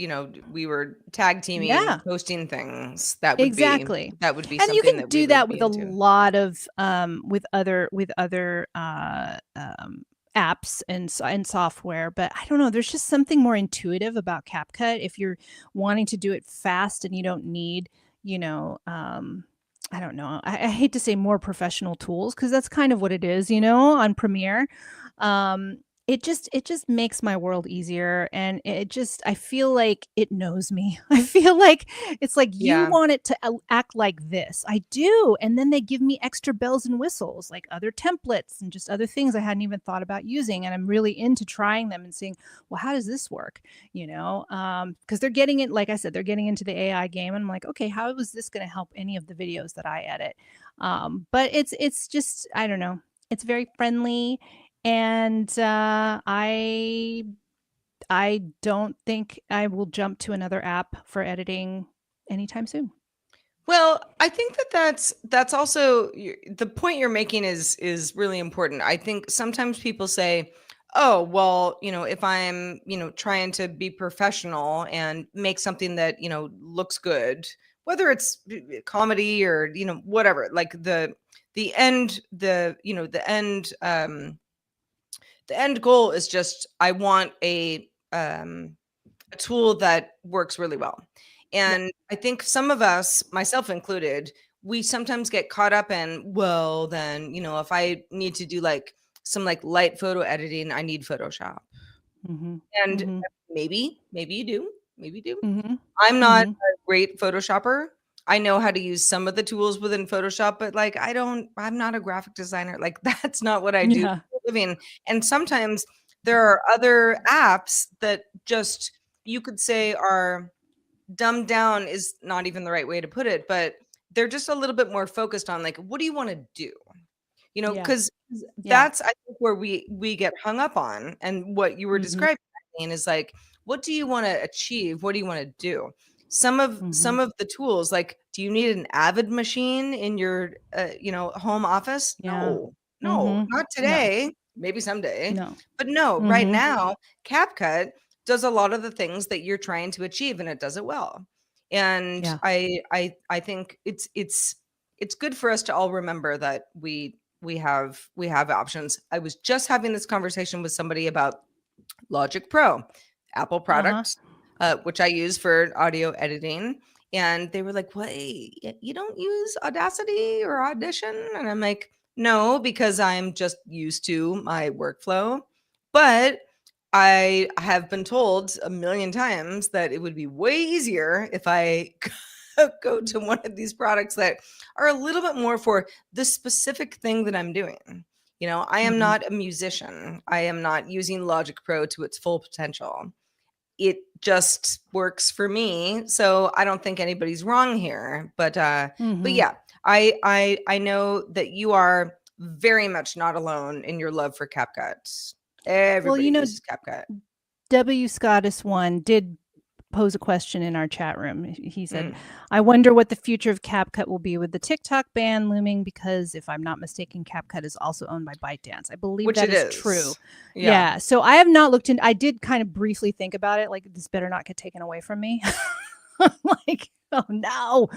we were tag teaming, posting things, that would be something. And you can do that with a lot of with other apps and software. But I don't know, there's just something more intuitive about CapCut if you're wanting to do it fast and you don't need I don't know, I hate to say more professional tools, because that's kind of what it is on Premiere. It just makes my world easier, and I feel like it knows me. I feel like it's like, you want it to act like this. I do. And then they give me extra bells and whistles, like other templates and just other things I hadn't even thought about using. And I'm really into trying them and seeing, well, how does this work? Because they're getting it, like I said, they're getting into the AI game. And I'm like, okay, how is this going to help any of the videos that I edit? But it's just, I don't know. It's very friendly. And I don't think I will jump to another app for editing anytime soon. Well, I think that's also the point you're making is really important. I think sometimes people say, oh, well, if I'm, trying to be professional and make something that, looks good, whether it's comedy or, whatever, like the end goal is just, I want a tool that works really well. And I think some of us, myself included, we sometimes get caught up in, well, then, if I need to do like some like light photo editing, I need Photoshop. And maybe you do. I'm not a great Photoshopper. I know how to use some of the tools within Photoshop, but like, I'm not a graphic designer. Like, that's not what I do for a living. And sometimes there are other apps that just, you could say, are dumbed down is not even the right way to put it, but they're just a little bit more focused on like, what do you want to do? Because that's, I think, where we get hung up on. And what you were describing is like, what do you want to achieve? What do you want to do? Some of the tools, like, do you need an Avid machine in your home office? No, not today. No. Maybe someday. No. But no, right now, CapCut does a lot of the things that you're trying to achieve, and it does it well. And I think it's good for us to all remember that we have options. I was just having this conversation with somebody about Logic Pro, Apple product, which I use for audio editing. And they were like, wait, you don't use Audacity or Audition? And I'm like, no, because I'm just used to my workflow. But I have been told a million times that it would be way easier if I go to one of these products that are a little bit more for the specific thing that I'm doing. You know, I am Mhm. not a musician. I am not using Logic Pro to its full potential. It just works for me. So I don't think anybody's wrong here. But Mhm. yeah, I know that you are very much not alone in your love for CapCut. Well, Everybody uses CapCut. W. Scottus one did pose a question in our chat room. He said, Mm. I wonder what the future of CapCut will be with the TikTok ban looming, because if I'm not mistaken, CapCut is also owned by ByteDance. I believe Which that it is true. is. Yeah. So I have not looked in. I did kind of briefly think about it. Like, this better not get taken away from me. Like, oh no.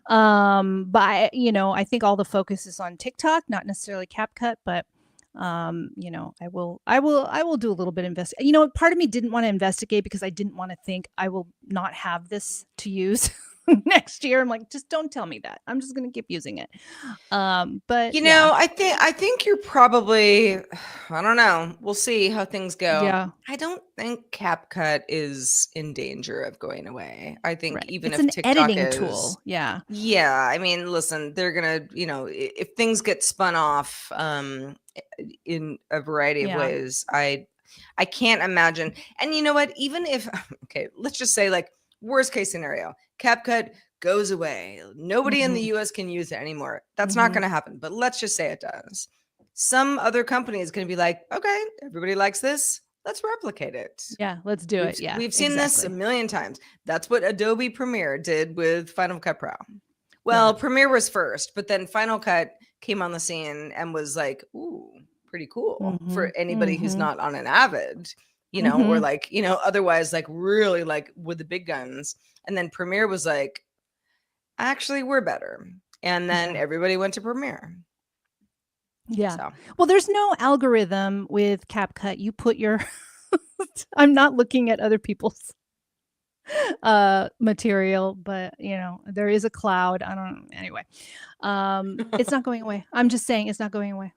But I think all the focus is on TikTok, not necessarily CapCut, but I will do a little bit of part of me didn't want to investigate because I didn't want to think I will not have this to use next year. I'm like, just don't tell me that. I'm just going to keep using it. But You yeah. know, I think you're probably, I don't know. We'll see how things go. Yeah. I don't think CapCut is in danger of going away. I think Right. even It's if an TikTok editing is, tool. Yeah. yeah, I mean, listen, they're gonna, if things get spun off in a variety of Yeah. ways, I can't imagine. And you know what? Even if okay, let's just say like worst case scenario, CapCut goes away. Nobody in the Mhm. US can use it anymore. That's not Mhm. going to happen, but let's just say it does. Some other company is going to be like, "Okay, everybody likes this. Let's replicate it." Yeah. Let's do We've it. Yeah. we've seen this a Exactly. million times. That's what Adobe Premiere did with Final Cut Pro. Yeah. Well, Premiere was first, but then Final Cut came on the scene and was like, "Ooh, pretty cool for Mhm. anybody who's Mhm. not on an Avid, or Mhm. like, otherwise like really like with the big guns." And then Premiere was like, "Actually, we're better." And then Yeah. everybody went to Premiere. Yeah. So, Well, there's no algorithm with CapCut. You put your I'm not looking at other people's material, but there is a cloud. I don't anyway. It's not going away. I'm just saying it's not going away.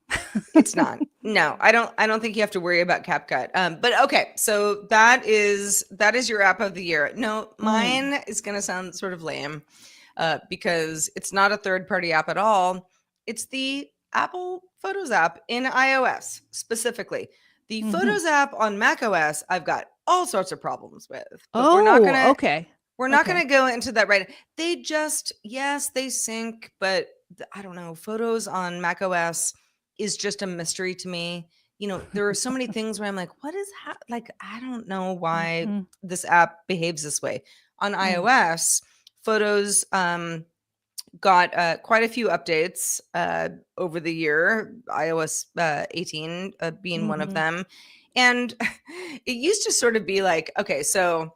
it's not. No, I don't think you have to worry about CapCut. But okay, so that is your app of the year. No, Mm. mine is gonna sound sort of lame, because it's not a third-party app at all. It's the Apple Photos app in iOS specifically. The Mhm. Photos app on macOS, I've got all sorts of problems with, but we're not Oh, gonna okay. we're not Okay. gonna go into that right. They just, yes, they sync, but I don't know. Photos on macOS is just a mystery to me. There are so many things where I'm like, what is like, I don't know why Mhm. this app behaves this way. On Mm. iOS, Photos got quite a few updates over the year, iOS 18 being one of Mhm. them. And it used to sort of be like, okay, so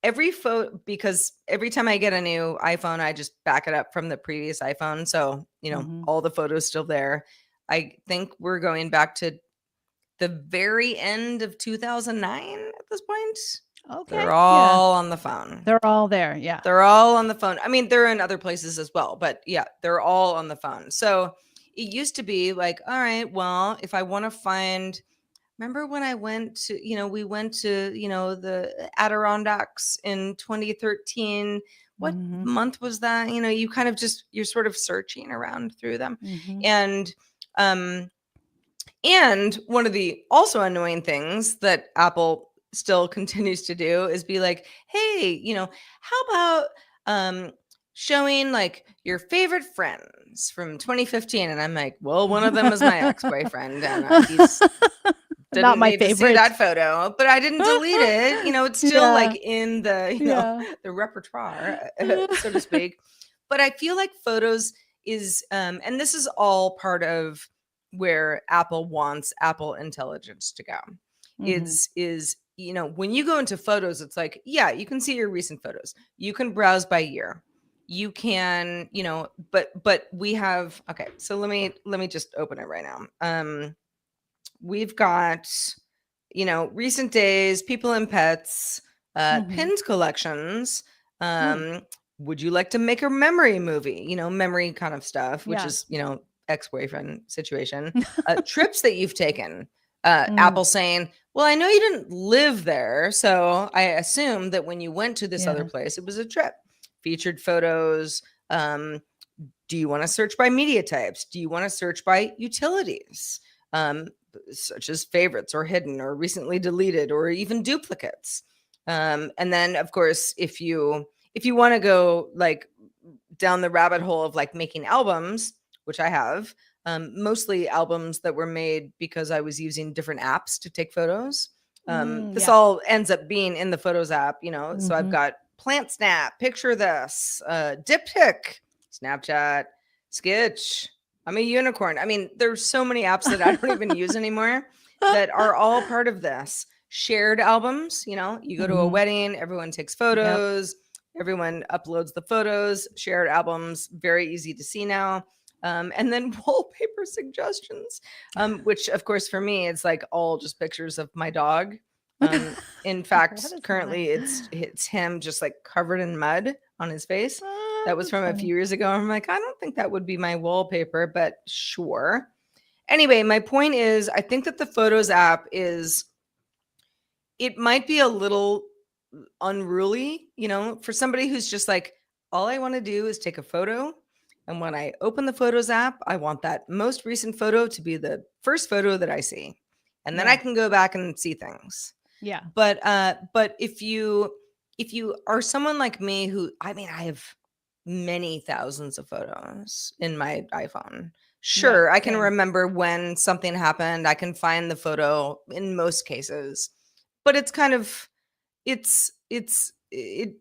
every photo, because every time I get a new iPhone, I just back it up from the previous iPhone. So, Mhm. all the photos still there. I think we're going back to the very end of 2009 at this point. Okay. They're Yeah. all on the phone. They're all there. Yeah. They're all on the phone. I mean, they're in other places as well, but yeah, they're all on the phone. So it used to be like, all right, well, if I want to find, remember when I went to, we went to, the Adirondacks in 2013. What Mhm. month was that? You kind of just, you're sort of searching around through them. Mhm. And, um, and one of the also annoying things that Apple still continues to do is be like, hey, how about showing like your favorite friends from 2015? And I'm like, well, one of them is my ex-boyfriend, and he's Not didn't my need to see favorite. that photo, but I didn't delete it. It's still Yeah. like in the, Yeah. the repertoire, so to speak. But I feel like Photos is, and this is all part of where Apple wants Apple Intelligence to go. Mhm. Is when you go into Photos, it's like, yeah, you can see your recent photos. You can browse by year. You can, but we have, okay. So let me just open it right now. We've got, recent days, people and pets, Mhm. pinned collections. Mm. Um, would you like to make a memory movie? Memory kind of stuff, which Yeah. is, ex-boyfriend situation. Trips that you've taken, Apple saying, well, I know you didn't live there, so I assume that when you went to this other Yeah. place, it was a trip. Featured photos. Do you want to search by media types? Do you want to search by utilities, such as favorites or hidden or recently deleted or even duplicates? And then, of course, if you want to go like down the rabbit hole of like making albums, which I have, mostly albums that were made because I was using different apps to take photos. This all ends up being in the Photos app, you know. So I've got Plant Snap, Picture This, Diptyque, Snapchat, Sketch. I'm a unicorn. I mean, there's so many apps that I don't even use anymore that are all part of this. Shared albums, you know, you go to a wedding, everyone takes photos, everyone uploads the photos. Shared albums, very easy to see now. And then wallpaper suggestions, which of course for me, it's like all just pictures of my dog. In fact, currently it's him just like covered in mud on his face. That was from a few years ago. I'm like, I don't think that would be my wallpaper, but sure. Anyway, my point is, I think that the Photos app it might be a little unruly, you know, for somebody who's just like, all I want to do is take a photo. And when I open the Photos app, I want that most recent photo to be the first photo that I see. And then I can go back and see things. Yeah. But if you are someone like me who, I mean, I have many thousands of photos in my iPhone. Sure, I can remember when something happened. I can find the photo in most cases. But it's kind of it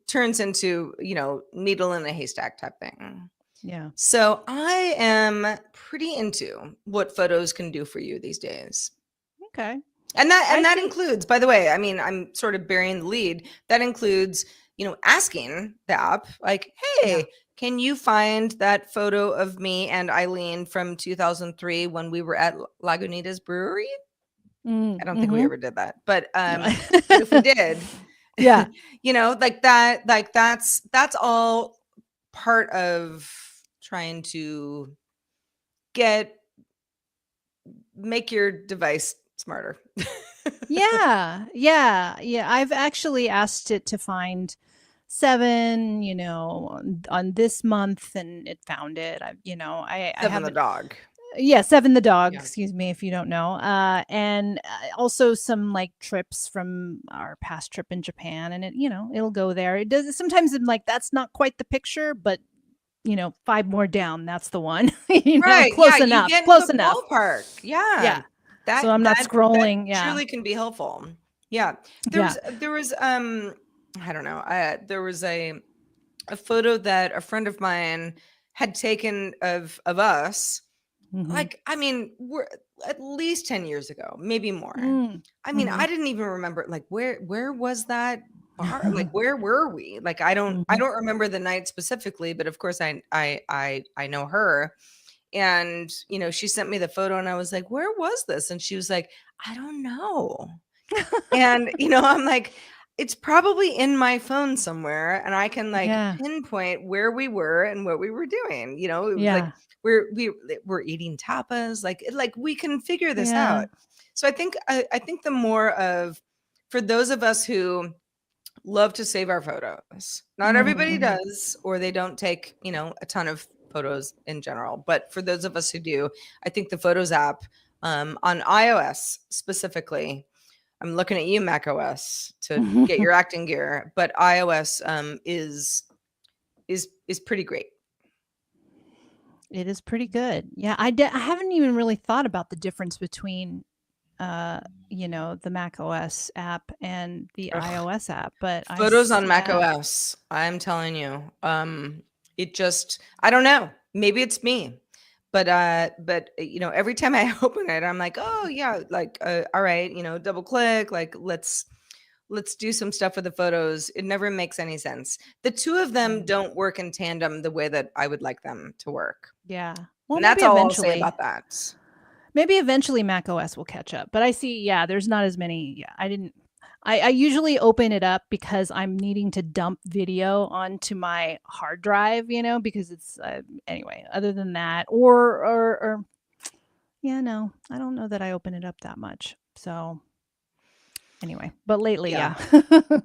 turns into, you know, needle in a haystack type thing. Yeah. So I am pretty into what photos can do for you these days. Okay. And that includes, by the way, I mean, I'm sort of burying the lead. That includes, you know, asking the app like, hey, can you find that photo of me and Eileen from 2003 when we were at Lagunitas Brewery? I don't think we ever did that, but if we did, you know, like that, like that's all part of trying to make your device smarter. Yeah. I've actually asked it to find 7, you know, on this month, and it found it. I have the dog. Yeah, 7 the dog, excuse me if you don't know. And also some like trips from our past trip in Japan, and it'll go there. It does sometimes. I'm like, that's not quite the picture, but 5 more down, that's the one. Right, close enough. You get close the enough. Ballpark. Yeah. So I'm not scrolling. That truly can be helpful. Yeah. There was I don't know. There was a photo that a friend of mine had taken of us. Like, I mean, we're at least 10 years ago, maybe more. I mean, I didn't even remember, like, where was that bar? Like, where were we? Like, I don't remember the night specifically, but of course I know her. And, she sent me the photo and I was like, where was this? And she was like, I don't know. And, I'm like, it's probably in my phone somewhere and I can pinpoint where we were and what we were doing. It was like we're eating tapas, like we can figure this out. So I think the more of, for those of us who love to save our photos, not everybody does, or they don't take, a ton of photos in general. But for those of us who do, I think the Photos app on iOS specifically, I'm looking at you, macOS, to get your acting gear, but iOS is pretty great. It is pretty good. Yeah, I haven't even really thought about the difference between, the macOS app and the iOS app. But photos on macOS, I'm telling you, it just, I don't know. Maybe it's me. But every time I open it, I'm like, oh yeah, like all right, double click, like let's do some stuff with the photos. It never makes any sense. The two of them don't work in tandem the way that I would like them to work. Yeah, well, and that's all I'll say about that. Maybe eventually macOS will catch up. But I see, there's not as many. Yeah, I usually open it up because I'm needing to dump video onto my hard drive, because it's anyway, other than that, or Yeah, no, I don't know that I open it up that much. So anyway, but lately, Yeah. yeah.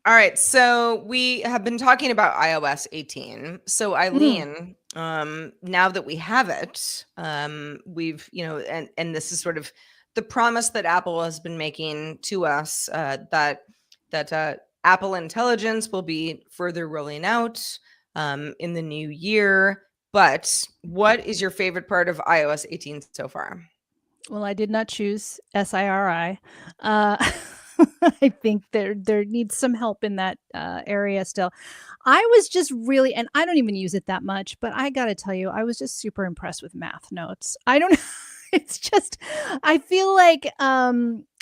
All right, so we have been talking about iOS 18. So Eileen, now that we have it, we've, and this is sort of the promise that Apple has been making to us, that Apple Intelligence will be further rolling out in the new year. But what is your favorite part of iOS 18 so far? Well, I did not choose SIRI. I think there needs some help in that area still. I was just really, and I don't even use it that much, but I got to tell you, I was just super impressed with Math Notes. I don't know. It's just, I feel like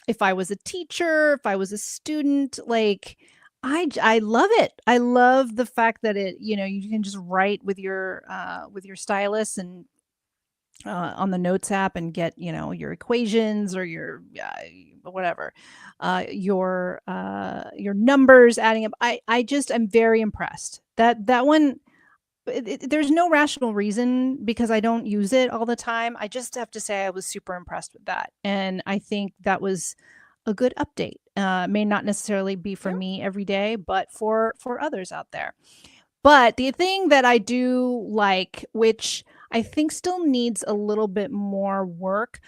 if I was a teacher, if I was a student, like I love it. I love the fact that you can just write with your stylus and on the notes app and get your equations or your whatever your numbers adding up. I'm very impressed that one. There's no rational reason because I don't use it all the time. I just have to say I was super impressed with that, and I think that was a good update. May not necessarily be for me every day, but for others out there. But the thing that I do like, which I think still needs a little bit more work,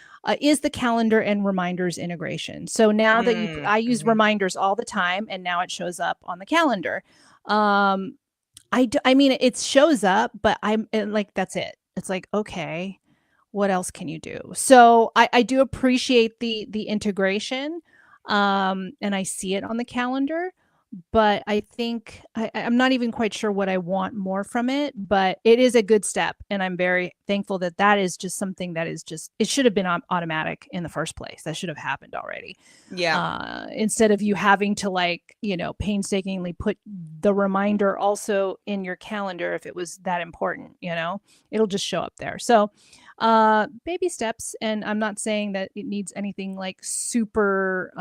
is the calendar and reminders integration. So now that I use reminders all the time, and now it shows up on the calendar. I mean, it shows up, but like, that's it. It's like, okay, what else can you do? So I do appreciate the integration, and I see it on the calendar. But I think I'm not even quite sure what I want more from it, but it is a good step. And I'm very thankful that is just something that is just, it should have been automatic in the first place. That should have happened already. Yeah. Instead of you having to painstakingly put the reminder also in your calendar if it was that important, it'll just show up there. So baby steps. And I'm not saying that it needs anything like super,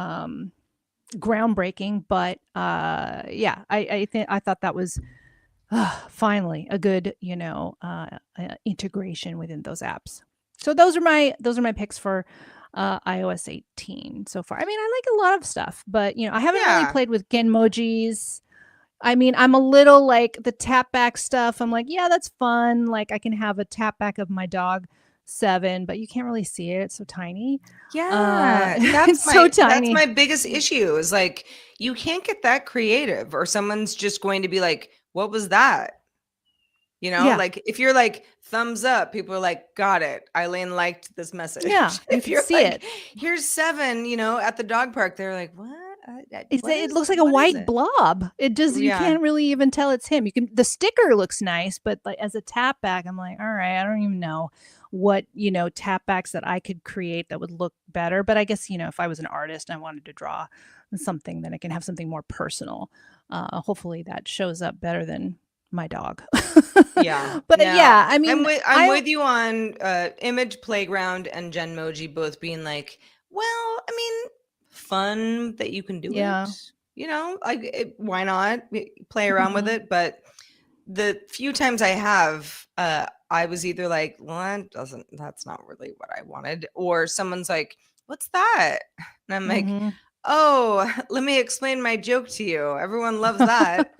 groundbreaking, but yeah, I thought that was finally a good integration within those apps. So those are my picks for iOS 18 so far. I mean, I like a lot of stuff, but I haven't really played with Genmojis. I mean, I'm a little like the tap back stuff. I'm like, yeah, that's fun. Like I can have a tap back of my dog 7, but you can't really see it. It's so tiny. Yeah, It's so tiny. That's my biggest issue is like, you can't get that creative or someone's just going to be like, what was that? Like if you're like thumbs up, people are like, got it. Eileen liked this message. Yeah, If you you're can see like, it. Here's 7, at the dog park, they're like, what? It looks like a white blob. It just, you can't really even tell it's him. The sticker looks nice, but like as a tap back, I'm like, all right, I don't even know what, tap backs that I could create that would look better. But I guess, if I was an artist and I wanted to draw something, then I can have something more personal. Hopefully that shows up better than my dog. Yeah. But yeah, I mean, I'm with you on Image Playground and Genmoji both being like, well, I mean, fun that you can do it. Why not play around with it? But the few times I have, I was either like, well, that's not really what I wanted. Or someone's like, what's that? And I'm like, oh, let me explain my joke to you. Everyone loves that.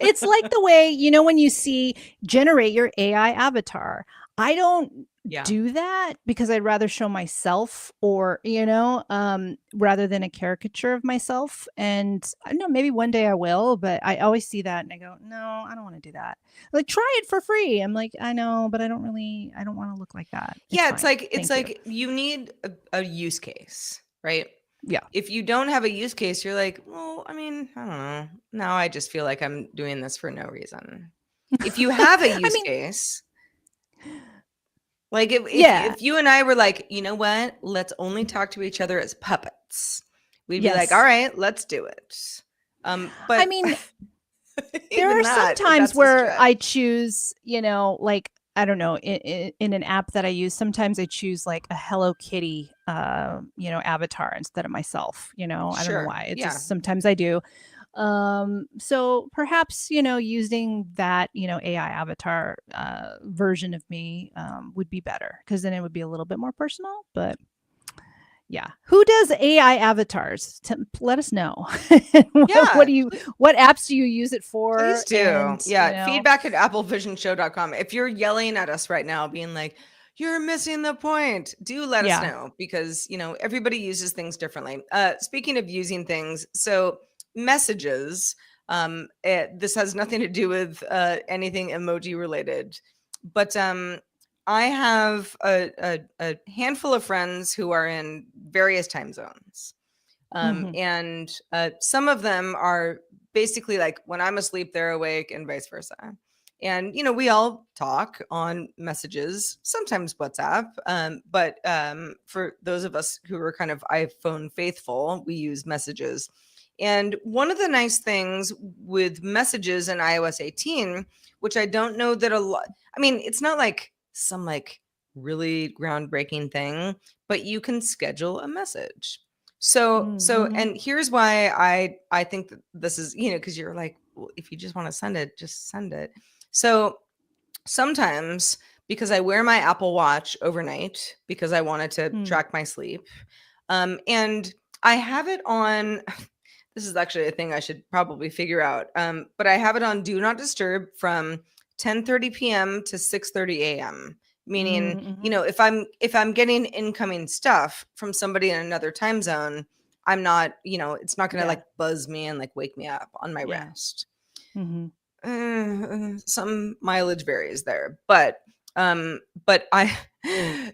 It's like the way, when you see generate your AI avatar. I don't do that because I'd rather show myself or, rather than a caricature of myself. And I don't know, maybe one day I will, but I always see that and I go, no, I don't want to do that. Like, try it for free. I'm like, I know, but I don't want to look like that. It's like you need a use case, right? Yeah. If you don't have a use case, you're like, well, I mean, I don't know. Now I just feel like I'm doing this for no reason. If you have a use case, like if you and I were like, you know what, let's only talk to each other as puppets, we'd be like, all right, let's do it. But I mean, there are some times where I choose, like, I don't know, in an app that I use, sometimes I choose like a Hello Kitty, avatar instead of myself, I don't know why. It's just sometimes I do. So perhaps, using that, AI avatar version of me would be better, because then it would be a little bit more personal. But yeah, who does AI avatars? Let us know. Yeah, what apps do you use it for? please do. And, Yeah, feedback at applevisionshow.com. If you're yelling at us right now, being like, you're missing the point, do let us know, because everybody uses things differently. Speaking of using things, so messages, this has nothing to do with anything emoji related, but I have a handful of friends who are in various time zones. And some of them are basically like, when I'm asleep, they're awake, and vice versa. And we all talk on messages, sometimes WhatsApp, but for those of us who are kind of iPhone faithful, we use messages. And one of the nice things with messages in iOS 18, which I don't know that a lot, I mean, it's not like some like really groundbreaking thing, but you can schedule a message. So and here's why I think that this is, because you're like, well, if you just want to send it, just send it. So sometimes, because I wear my Apple Watch overnight because I wanted to track my sleep, and I have it on, this is actually a thing I should probably figure out, but I have it on Do Not Disturb from 10:30 p.m. to 6:30 a.m. Meaning, if I'm getting incoming stuff from somebody in another time zone, I'm not, it's not going to like buzz me and like wake me up on my rest. Some mileage varies there, but I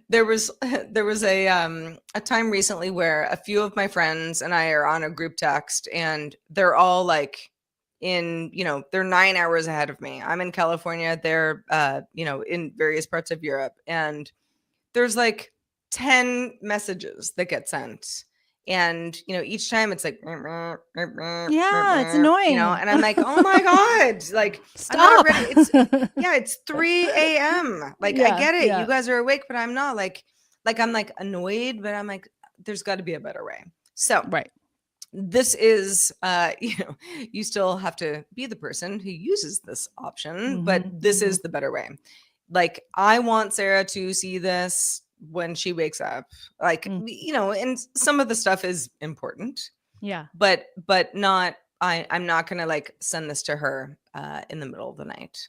there was a time recently where a few of my friends and I are on a group text, and they're all like in, they're 9 hours ahead of me. I'm in California, they're in various parts of Europe, and there's like 10 messages that get sent. And each time it's like, it's annoying, and I'm like, oh my god, like, stop. I'm not ready. It's 3 a.m. Like, I get it, you guys are awake, but I'm not. Like I'm like annoyed, but I'm like, there's got to be a better way. So right, this is you still have to be the person who uses this option, but this is the better way. Like, I want Sarah to see this when she wakes up, like, and some of the stuff is important, but not, I'm not gonna like send this to her in the middle of the night,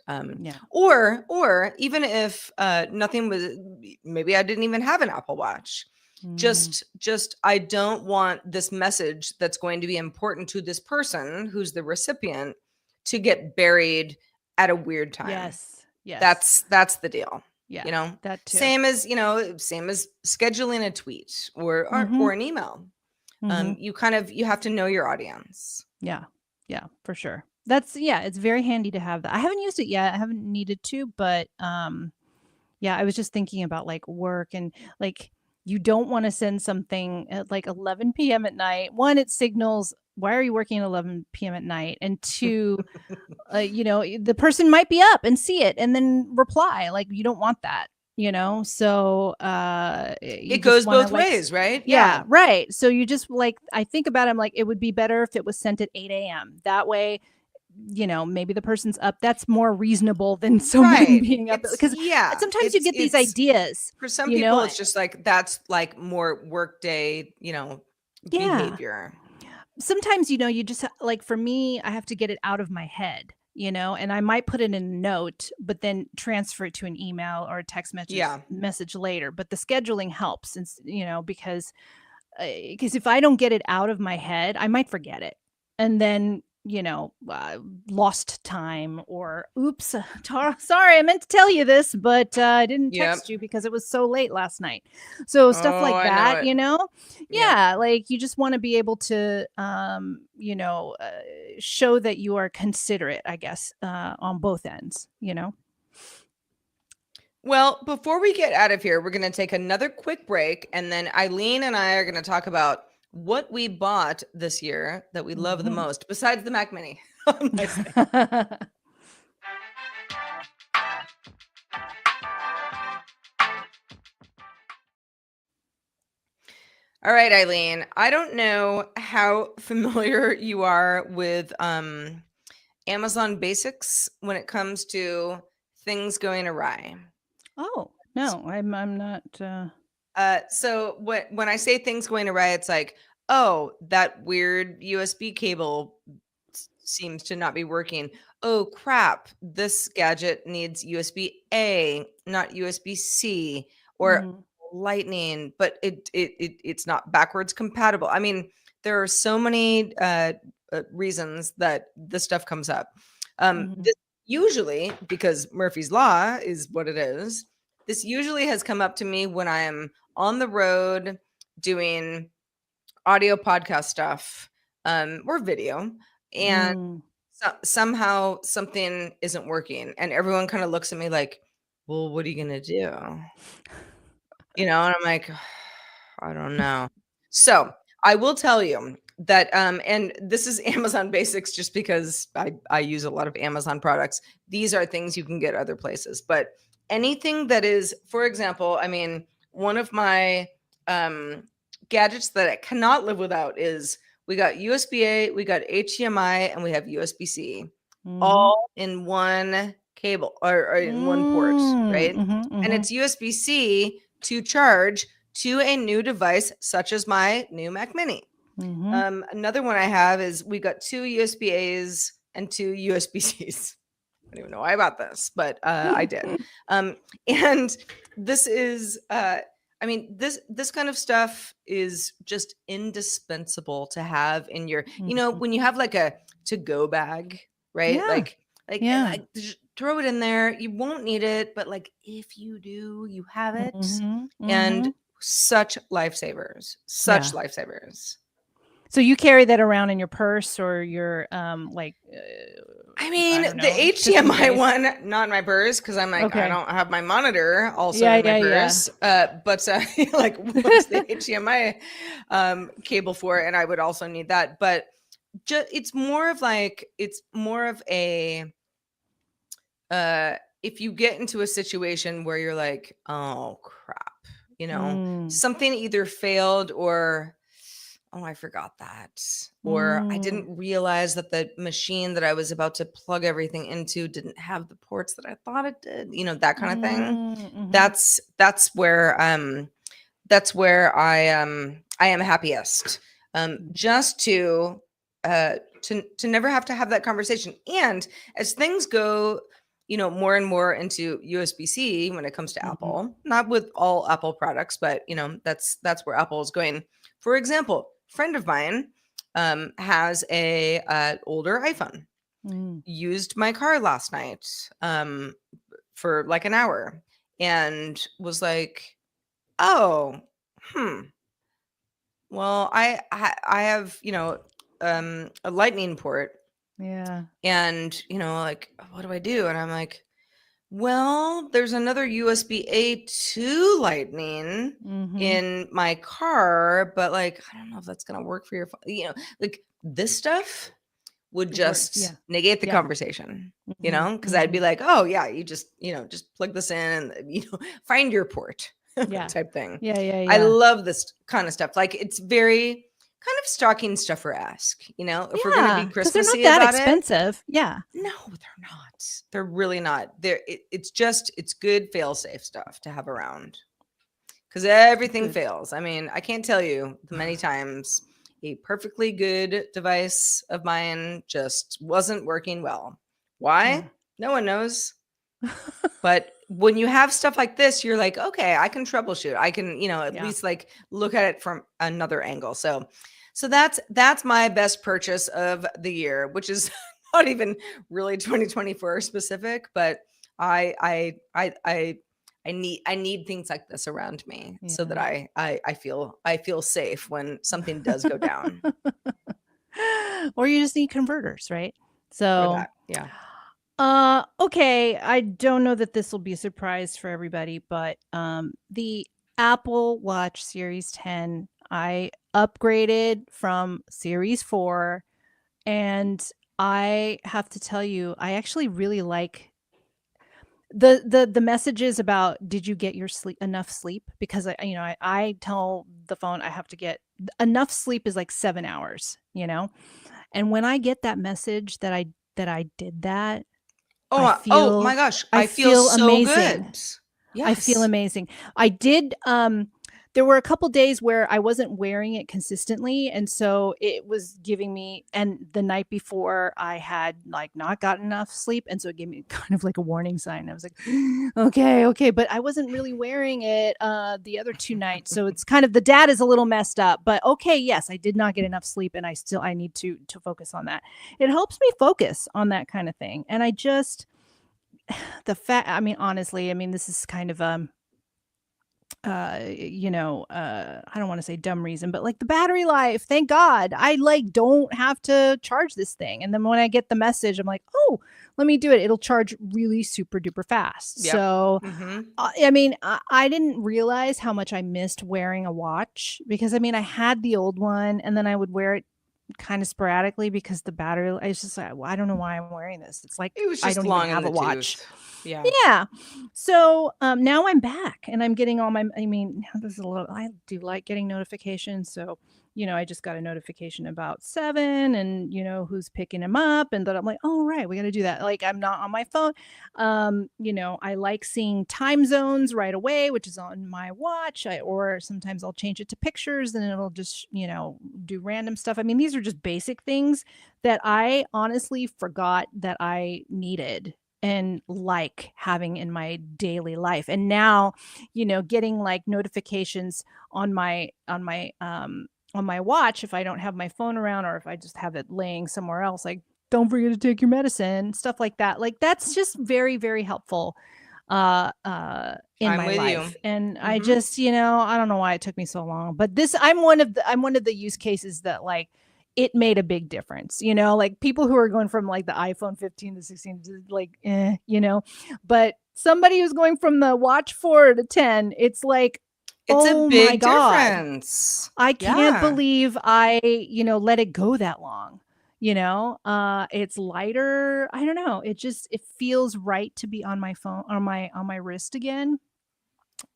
or even if nothing was, maybe I didn't even have an Apple Watch, just I don't want this message that's going to be important to this person who's the recipient to get buried at a weird time. Yes, that's the deal. That too. Same as scheduling a tweet or an email. You have to know your audience. Yeah, for sure. It's very handy to have that. I haven't used it yet. I haven't needed to, but I was just thinking about like work, and like, you don't want to send something at like 11 p.m. at night. One, it signals, why are you working at 11 p.m. at night? And two, the person might be up and see it and then reply. Like, you don't want that, so it goes both ways, right? Yeah, right. So you just like, I think about it, I'm like, it would be better if it was sent at 8 a.m. That way, maybe the person's up. That's more reasonable than someone being up, because sometimes you get these ideas. For some people, it's just like, that's like more workday, behavior. Sometimes, you just like, for me, I have to get it out of my head, and I might put it in a note, but then transfer it to an email or a text message later. But the scheduling helps, and because if I don't get it out of my head, I might forget it, and then lost time, or oops, sorry, I meant to tell you this, but I didn't text you because it was so late last night. So stuff like that, like, you just want to be able to show that you are considerate, I guess, on both ends. Well, before we get out of here, we're going to take another quick break, and then Eileen and I are going to talk about what we bought this year that we love the most, besides the Mac Mini. All right, Eileen. I don't know how familiar you are with Amazon Basics when it comes to things going awry. Oh, no, I'm not So when I say things going awry, it's like, oh, that weird USB cable seems to not be working. Oh crap, this gadget needs USB A, not USB C, or mhm, Lightning, but it's not backwards compatible. I mean, there are so many reasons that this stuff comes up. mhm, This usually, because Murphy's Law is what it is, this usually has come up to me when I am on the road doing audio podcast stuff or video, and mm. somehow something isn't working, and everyone kind of looks at me like, well, what are you gonna do? And I'm like, I don't know. So I will tell you that, and this is Amazon Basics, just because I use a lot of Amazon products. These are things you can get other places, but anything that is, for example, I mean, one of my gadgets that I cannot live without is, we got USB-A, we got HDMI, and we have USB-C, Mhm. all in one cable, or in one port, right? Mhm, And mhm, it's USB-C to charge to a new device, such as my new Mac Mini. mhm. Another one I have is, we got 2 USB-As and 2 USB-Cs. I don't even know why I bought this, but I did. And this is, I mean, this kind of stuff is just indispensable to have in your, Mhm. when you have like a to-go bag, right? Yeah, yeah. Like just throw it in there. You won't need it, but like if you do, you have it. Mhm, And mhm. such lifesavers, such Yeah. lifesavers. So you carry that around in your purse or your I I mean, don't the know, just in HDMI case. one, not in my purse, because I'm like, I Okay. don't have my monitor also Yeah, in my yeah, yeah. purse. But like, what's the HDMI cable for? And I would also need that. But it's more of like, it's more of a, if you get into a situation where you're like, oh crap, Mm, something either failed, or, oh, I forgot that. Or I mm, didn't realize that the machine that I was about to plug everything into didn't have the ports that I thought it did, that kind of thing. mhm. That's where I am happiest. Just to never have to have that conversation. And as things go, more and more into USB-C when it comes to Mhm. Apple, not with all Apple products, but that's where Apple is going. For example, friend of mine has a older iPhone. Mm. Used my car last night for like an hour, and was like, oh, hmm. Well, I have, a lightning port, Yeah. and like, what do I do? And I'm like, well, there's another USB-A to lightning Mhm. in my car, but like, I don't know if that's gonna work for your phone. Like, this stuff would Work. just Yeah. negate the Yeah. conversation, Mhm. because I'd be Mhm. like, oh yeah, you just plug this in, and find your port Yeah. type thing. Yeah, yeah, I yeah. love this kind of stuff. Like, it's very kind of stocking stuffer-esque, if we're gonna be Yeah, because 'cause they're not Christmassy that about it. expensive. Yeah. No, they're not. They're really not. It's good fail-safe stuff to have around, because everything Good. fails. I mean, I can't tell you the many times a perfectly good device of mine just wasn't working well. Why? Yeah. No one knows. But when you have stuff like this, you're like, okay, I can troubleshoot. I can, at Yeah. least like look at it from another angle. So that's my best purchase of the year, which is not even really 2024 specific, but I I I I I need things like this around me, so that Yeah. I feel safe when something does go down. Or you just need converters, right? Or So, that. Yeah. okay, I don't know that this will be a surprise for everybody, but, the Apple Watch Series 10, I upgraded from Series 4, and I have to tell you, I actually really like The messages about did you get your enough sleep, because I tell the phone I have to get enough sleep is like 7 hours, and when I get that message that I did that, I Oh my feel gosh, I I feel feel so amazing. good. I feel Yes. amazing. I did, there were a couple days where I wasn't wearing it consistently, and so it was giving me, and the night before I had, like, not gotten enough sleep, and so it gave me kind of like a warning sign. I was like, "Okay, okay," but I wasn't really wearing it, the other 2 nights, so it's kind of the data is a little messed up, but okay, yes, I did not get enough sleep, and I need to focus on that. It helps me focus on that kinda thing, and I just I mean, honestly, I mean, this is kind of, I don't wanna say dumb reason, but, like, the battery life, thank God. I, like, don't have to charge this thing, and then when I get the message, I'm like, "Oh, let me do it." It'll charge really super duper fast. Yep. So, Mhm. I mean, I didn't realize how much I missed wearing a watch, because, I mean, I had the old one, and then I would wear it kinda sporadically because the battery it's just like, "Well, I don't know why I'm wearing this." It's like It was I just don't even long in have a the watch. tooth. Yeah. Yeah. So, now I'm back and I'm getting all my I mean, this is a little I do like getting notifications. So, I just got a notification about 7 and, who's picking him up. And then I'm like, oh, right, we got to do that. Like, I'm not on my phone. I like seeing time zones right away, which is on my watch. Or sometimes I'll change it to pictures and it'll just, do random stuff. I mean, these are just basic things that I honestly forgot that I needed and like having in my daily life. And now, getting like notifications on my watch if I don't have my phone around or if I just have it laying somewhere else, like don't forget to take your medicine, stuff like that. Like that's just very, very helpful in I'm my with you. life. And I Mhm. just, I don't know why it took me so long, but this I'm one of the use cases that like it made a big difference, like people who are going from like the iPhone 15 to 16 to like, but somebody who's going from the Watch 4 to 10, it's like, It's a oh my big God, difference. I can't Yeah. believe I, let it go that long. It's lighter. I don't know. It feels right to be on my phone, on my wrist again.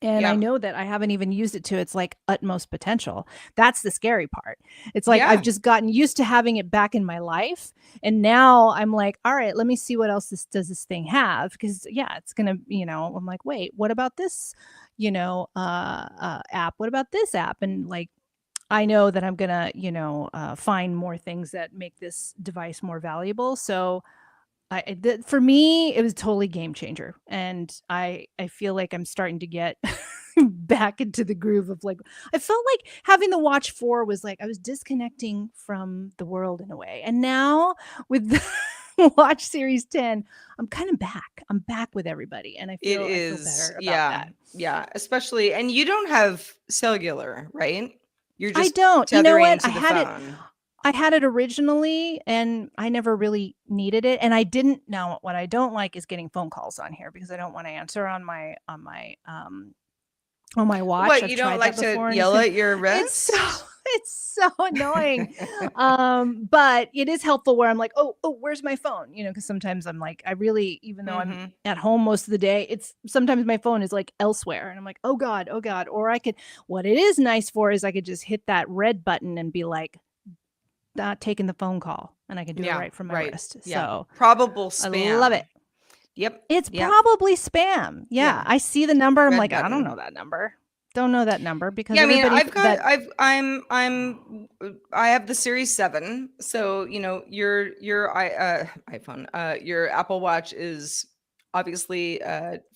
And I Yeah. know that I haven't even used it to its like utmost potential. That's the scary part. It's like I've Yeah. just gotten used to having it back in my life. And now I'm like, all right, let me see what else does this thing have? Because yeah, it's gonna, I'm like, wait, what about this, app? What about this app? And like I know that I'm gonna, find more things that make this device more valuable. So for me, it was totally game changer, and I feel like I'm starting to get back into the groove of like I felt like having the Watch 4 was like I was disconnecting from the world in a way, and now with the Watch Series 10, I'm kind of back. I'm back with everybody, and It I feel is. better about Yeah. that. Yeah. Especially, and you don't have cellular, right? You're I just don't. You know tethering what? to the phone. I had it originally and I never really needed it, and I didn't now what I don't like is getting phone calls on here because I don't wanna answer on my watch. What, I've you don't tried that like to before and yell at your it's so wrist? it's so annoying. But it is helpful where I'm like, "Oh, where's my phone?" Because sometimes I'm like, I really even though I'm Mhm. at home most of the day, it's sometimes my phone is, like, elsewhere, and I'm like, oh god," or I could what it is nice for is I could just hit that red button and be like, not taking the phone call, and I can do it Yeah, right from my right. wrist. Yeah. So, Probable I love spam. it. Yep. It's Yep. probably spam. Yeah, Yeah. I see the number, I'm Red like, "I don't know button. that number." Don't know that number because Yeah, I mean, everybody that I have the Series 7. So, iPhone, your Apple Watch is obviously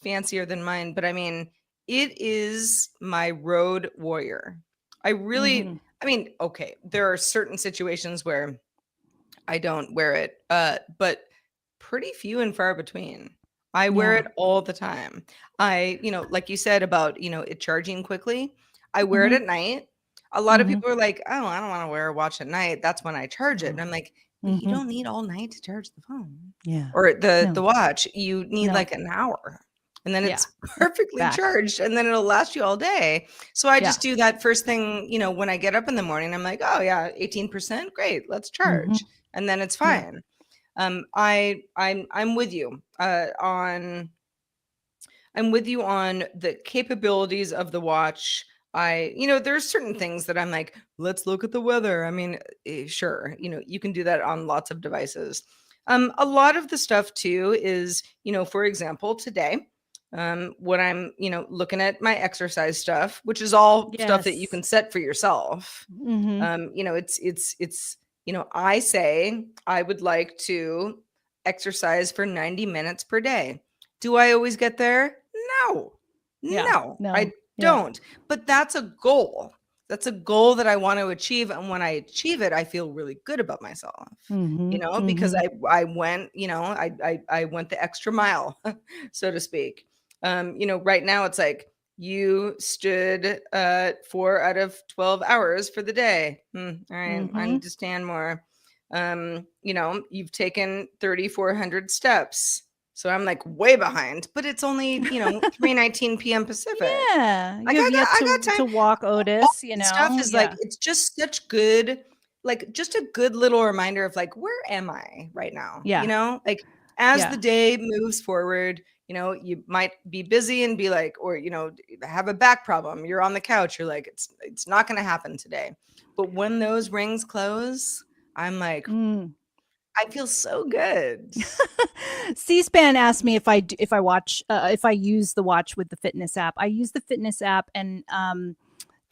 fancier than mine, but I mean, it is my road warrior. Mhm, I mean, okay, there are certain situations where I don't wear it, but pretty few and far between. I wear yeah, it all the time. Like you said about, it charging quickly, I wear it mhm, at night. A lot of mhm, people are like, "Oh, I don't wanna wear a watch at night. That's when I charge it." And I'm like, "But you mhm, don't need all night to charge the phone yeah. or the No, watch. You need no, like an hour, and then yeah, it's perfectly back. charged, and then it'll last you all day." So I Yeah, just do that first thing, when I get up in the morning. I'm like, "Oh yeah, 18%, great, let's mhm, charge," and then it's yeah, fine. I'm with you on I'm with you on the capabilities of the watch. There's certain things that I'm like, let's look at the weather. I mean, sure, you can do that on lots of devices. A lot of the stuff too is, for example, today, when I'm, looking at my exercise stuff, which is all stuff that you Yes. can set for yourself. Mm-hmm. It's I say I would like to exercise for 90 minutes per day. Do I always get there? No. Yeah. No, No. I Yeah. don't. But that's a goal. That's a goal that I want to achieve, and when I achieve it, I feel really good about myself. Mm-hmm. Because Mm-hmm. I went, I went the extra mile, so to speak. Right now it's like you stood 4 out of 12 hours for the day. All right, I Mm-hmm. need to stand more. You've taken 3,400 steps. So I'm like way behind, but it's only, 3:19 p.m. Pacific. Yeah. Like You have yet I got to time. walk, All Otis, that stuff is like, Yeah. it's just such good, like just a good little reminder of like, where am I right now? Yeah. Like as the Yeah. day moves forward, you might be busy and be like, or have a back problem. You're on the couch. You're like, it's not going to happen today. But when those rings close, I'm like, Mm. I feel so good. C-SPAN asked me if I watch if I use the watch with the fitness app. I use the fitness app and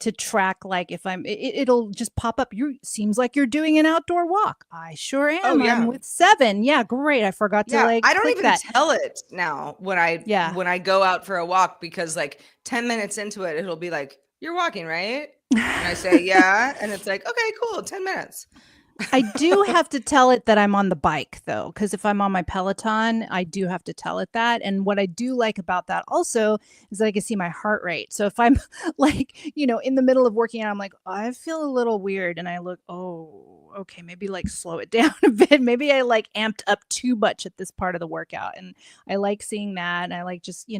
to track, like, if it'll just pop up. You seems like you're doing an outdoor walk. I sure Oh am. I'm yeah. with 7. Yeah, great. I forgot to Yeah, like I don't click even that. tell it now when Yeah. I go out for a walk, because like 10 minutes into it, it'll be like, "You're walking, right?" And I say, "Yeah." And it's like, "Okay, cool, 10 minutes." I do have to tell it that I'm on the bike, though, because if I'm on my Peloton, I do have to tell it that. And what I do like about that also is that I can see my heart rate. So if I'm like, in the middle of working out, I'm like, I feel a little weird. And I look, oh, okay, maybe like slow it down a bit. Maybe I like amped up too much at this part of the workout. And I like seeing that. And I like just,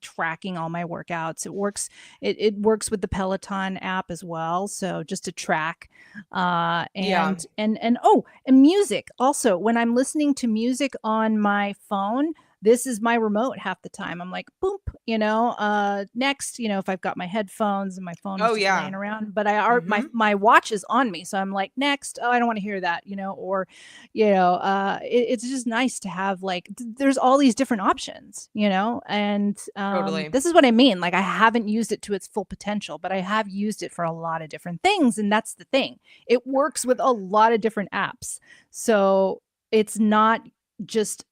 tracking all my workouts. It works with the Peloton app as well. So just to track Yeah, and music also. When I'm listening to music on my phone, this is my remote half the time. I'm like, boop, next, if I've got my headphones and my phone is oh just yeah. laying around, but I are Mhm. my watch is on me, so I'm like, next. Oh, I don't want to hear that, or it's just nice to have, like, there's all these different options, and Totally. this is what I mean. Like, I haven't used it to its full potential, but I have used it for a lot of different things, and that's the thing. It works with a lot of different apps. So it's not just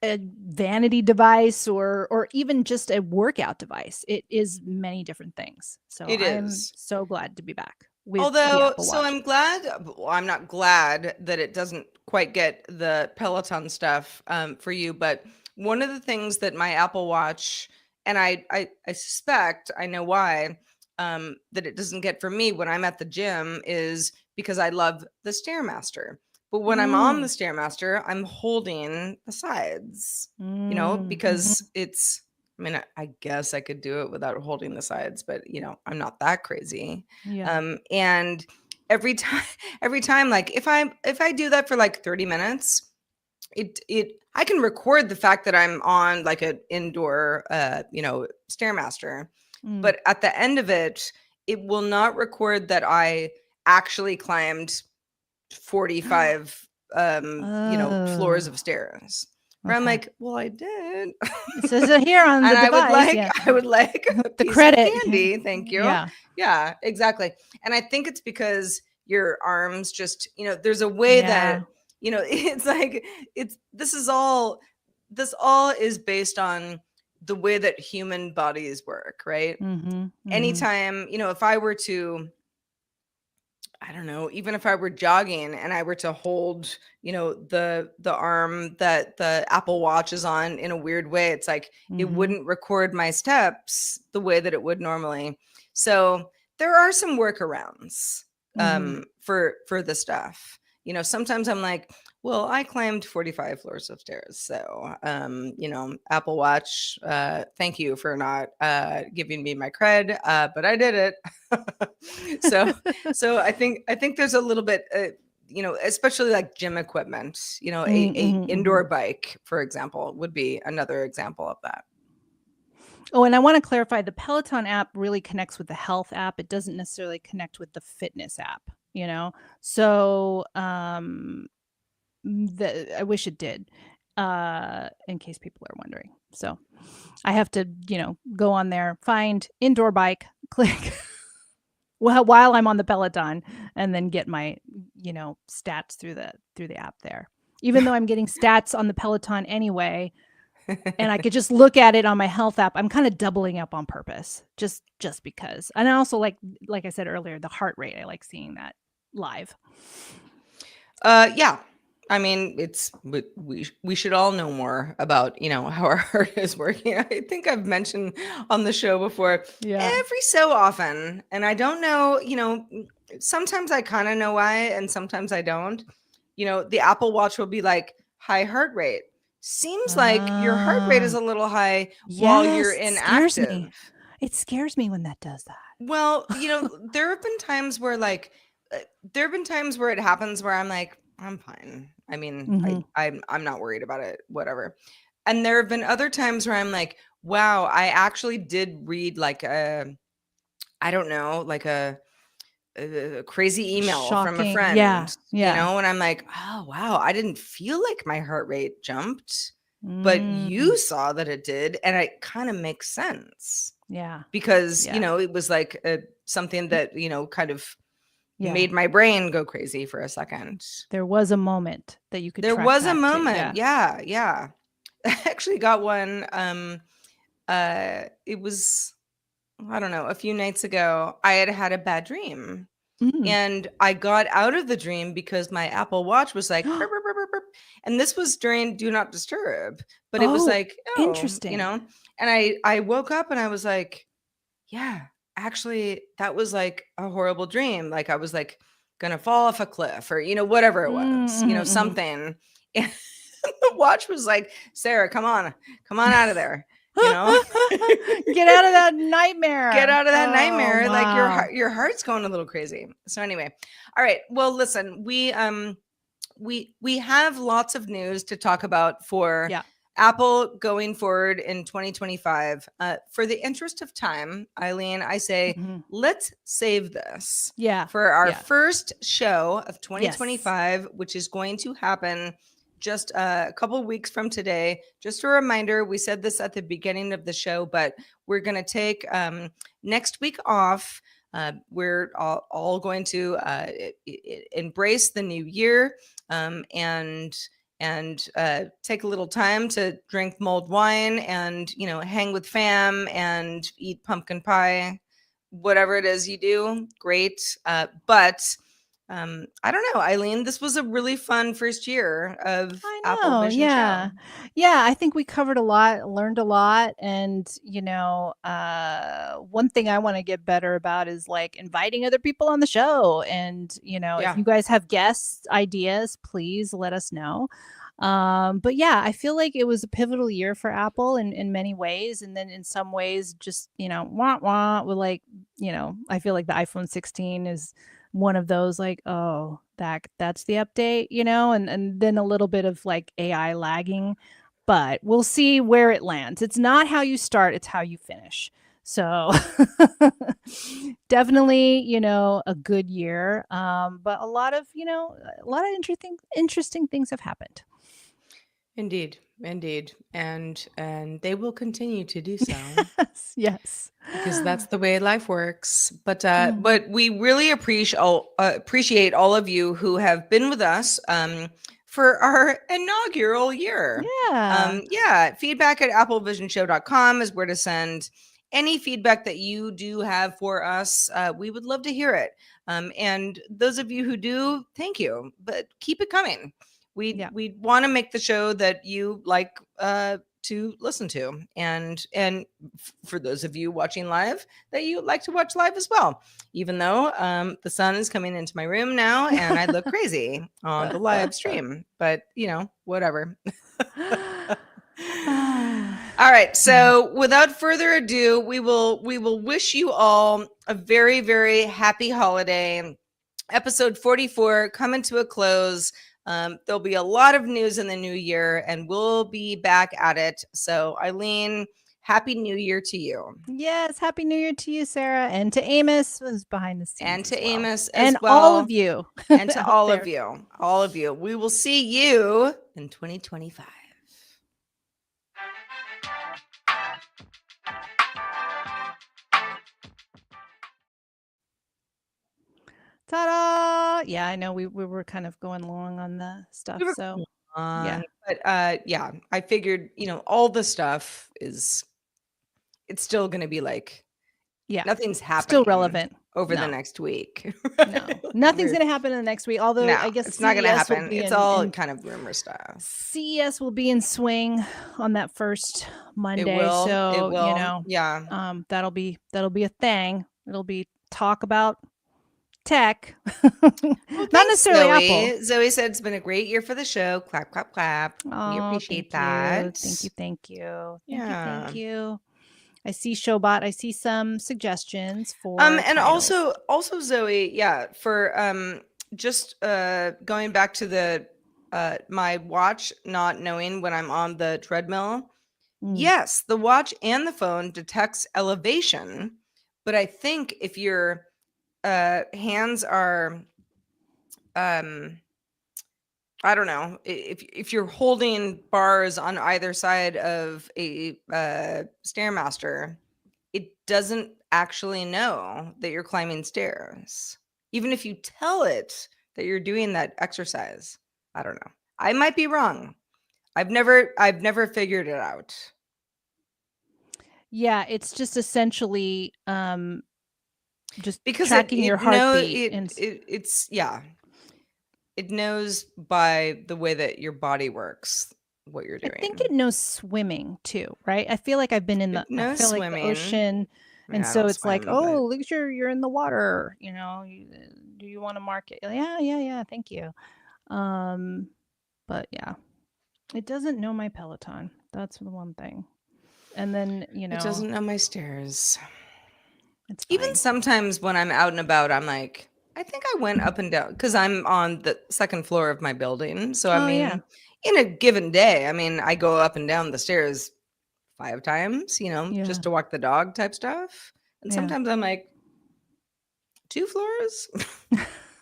a vanity device or even just a workout device. It is many different things. So It I'm is. so glad to be back with the Although, Apple so Watch. I'm glad, well, I'm not glad that it doesn't quite get the Peloton stuff for you, but one of the things that my Apple Watch, and I suspect I know why, that it doesn't get for me when I'm at the gym, is because I love the Stairmaster. But when I'm on the Mm, Stairmaster, I'm holding the sides, mhm. because I mean, I guess I could do it without holding the sides, but I'm not that crazy. Yeah. And every time every time, like if I do that for like 30 minutes, it I can record the fact that I'm on like an indoor Stairmaster, Mm. but at the end of it, it will not record that I actually climbed 45 floors Oh, of stairs. Where I'm okay. like, well, I did. It says it here on the And device. Yeah. I would like a The piece of credit. candy, thank you. Yeah. Yeah, exactly. And I think it's because your arms just, there's a way that, Yeah. it's like, this all is based on the way that human bodies work, right? Mhm. Mhm. Anytime, if I were to, I don't know, even if I were jogging and I were to hold, the arm that the Apple Watch is on in a weird way, it's like it Mhm. wouldn't record my steps the way that it would normally. So there are some workarounds Mhm. for the stuff. Sometimes I'm like, well, I climbed 45 floors of stairs. So Apple Watch, thank you for not giving me my cred, but I did it. So I think there's a little bit, especially like gym equipment, Mm, a mhm, indoor mhm. bike, for example, would be another example of that. Oh, and I want to clarify, the Peloton app really connects with the health app. It doesn't necessarily connect with the fitness app, you know? So, I wish it did, in case people are wondering. So I have to, go on there, find indoor bike, click while I'm on the Peloton, and then get my, stats through the app there. Even though I'm getting stats on the Peloton anyway, and I could just look at it on my health app, I'm kind of doubling up on purpose, just because. And I also like I said earlier, the heart rate. I like seeing that live. Yeah. I mean, we should all know more about, how our heart is working. I think I've mentioned on the show before, every so often, and I don't know, sometimes I kind of know why, and sometimes I don't. The Apple Watch will be like, high heart rate. Seems like your heart rate is a little high while you're inactive. It scares me when that does that. Well, there have been times where it happens where I'm like, I'm fine. I mean, I'm not worried about it, whatever. And there have been other times where I'm like, wow, I actually did read like a crazy email from a friend. Yeah. And I'm like, oh wow, I didn't feel like my heart rate jumped, but you saw that it did, and it kind of makes sense. Yeah. Because it was like something that kind of made my brain go crazy for a second. There was a moment that you could. There was a moment. Yeah. I actually got one. It was, I don't know, a few nights ago. I had a bad dream, and I got out of the dream because my Apple Watch was like, burp, burp, burp, burp, burp. And this was during Do Not Disturb, but it was like, interesting, And I woke up and I was like, yeah. Actually, that was like a horrible dream. Like I was like gonna fall off a cliff or, whatever it was, something. And the watch was like, Sarah, come on out of there. Get out of that nightmare. Get out of that nightmare. Wow. Like your heart's going a little crazy. So anyway, all right. Well, listen, we have lots of news to talk about for Apple going forward in 2025. For the interest of time, Eileen, I say, let's save this for our first show of 2025, which is going to happen just a couple of weeks from today. Just a reminder, we said this at the beginning of the show, but we're going to take next week off. We're all going to embrace the new year and take a little time to drink mulled wine and, hang with fam and eat pumpkin pie, whatever it is you do. Great. But I don't know, Eileen, this was a really fun first year of Apple Vision Show. Yeah. I think we covered a lot, learned a lot. And, one thing I want to get better about is like inviting other people on the show. And, if you guys have guest ideas, please let us know. But yeah, I feel like it was a pivotal year for Apple in many ways. And then in some ways, just, wah, with like, I feel like the iPhone 16 is one of those like, oh, that's the update, and then a little bit of like AI lagging, but we'll see where it lands. It's not how you start, it's how you finish. So definitely, a good year. But a lot of interesting things have happened. Indeed. And they will continue to do so. Yes. Because that's the way life works. But we really appreciate all of you who have been with us for our inaugural year. Feedback at applevisionshow.com is where to send any feedback that you do have for us. We would love to hear it. And those of you who do, thank you, but keep it coming. We want to make the show that you like to listen to, and for those of you watching live, that you like to watch live as well. Even though the sun is coming into my room now, and I look crazy on the live stream, but whatever. All right. So without further ado, we will wish you all a very, very happy holiday. Episode 44 coming to a close. There'll be a lot of news in the new year, and we'll be back at it. So Eileen, Happy New Year to you. Yes, Happy New Year to you, Sarah, and to Amos, who's behind the scenes. And to as well. Amos as and well. all of you. And to out all there. of you. All of you. We will see you in 2025. Ta-da! Yeah, I know we were kind of going long on the stuff. were So Yeah. But yeah, I figured, all the stuff it's still going to be like, yeah, nothing's happening. still relevant over the No. next week. No, nothing's going to happen in the next week. Although No, I guess it's not going to CES will happen. be It's in- all in- kind of rumor stuff. CES will be in swing on that first Monday. It will. So it will. you know, Yeah. that'll be a thing. It'll be talk about tech. Not necessarily Zoe. Apple. Zoe said it's been a great year for the show. Clap, clap, clap. We Oh, appreciate thank you. that. Thank you. Yeah. Thank you. I see Showbot. I see some suggestions for And titles. also Zoe, yeah, for just going back to the my watch not knowing when I'm on the treadmill. Yes, the watch and the phone detects elevation, but I think if your hands are I don't know, if you're holding bars on either side of a Stairmaster, it doesn't actually know that you're climbing stairs, even if you tell it that you're doing that exercise. I don't know. I might be wrong. I've never figured it out. Yeah, it's just essentially just Because tracking your heartbeat. it knows by the way that your body works what you're doing. I think it knows swimming too, right? I feel like I've been in the, It knows the swimming. ocean, and Yeah, I so don't it's like, swim, oh, look at you're in the water. Do you want to mark it? Yeah. Thank you. But yeah, it doesn't know my Peloton. That's the one thing. And then it doesn't know my stairs. It's Even fine. sometimes when I'm out and about, I'm like, I think I went up and down because I'm on the second floor of my building. So I mean, yeah. in a given day, I mean, I go up and down the stairs 5 times, Yeah. just to walk the dog type stuff. And Yeah. sometimes I'm like, 2 floors?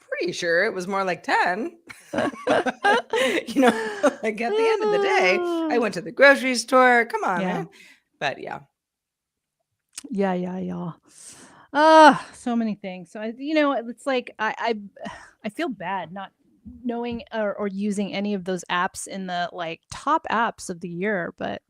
Pretty sure it was more like 10. Like at the end of the day, I went to the grocery store. Come on, Yeah. man. But yeah. Yeah. So many things. So it's like I feel bad not knowing or using any of those apps in the like top apps of the year, but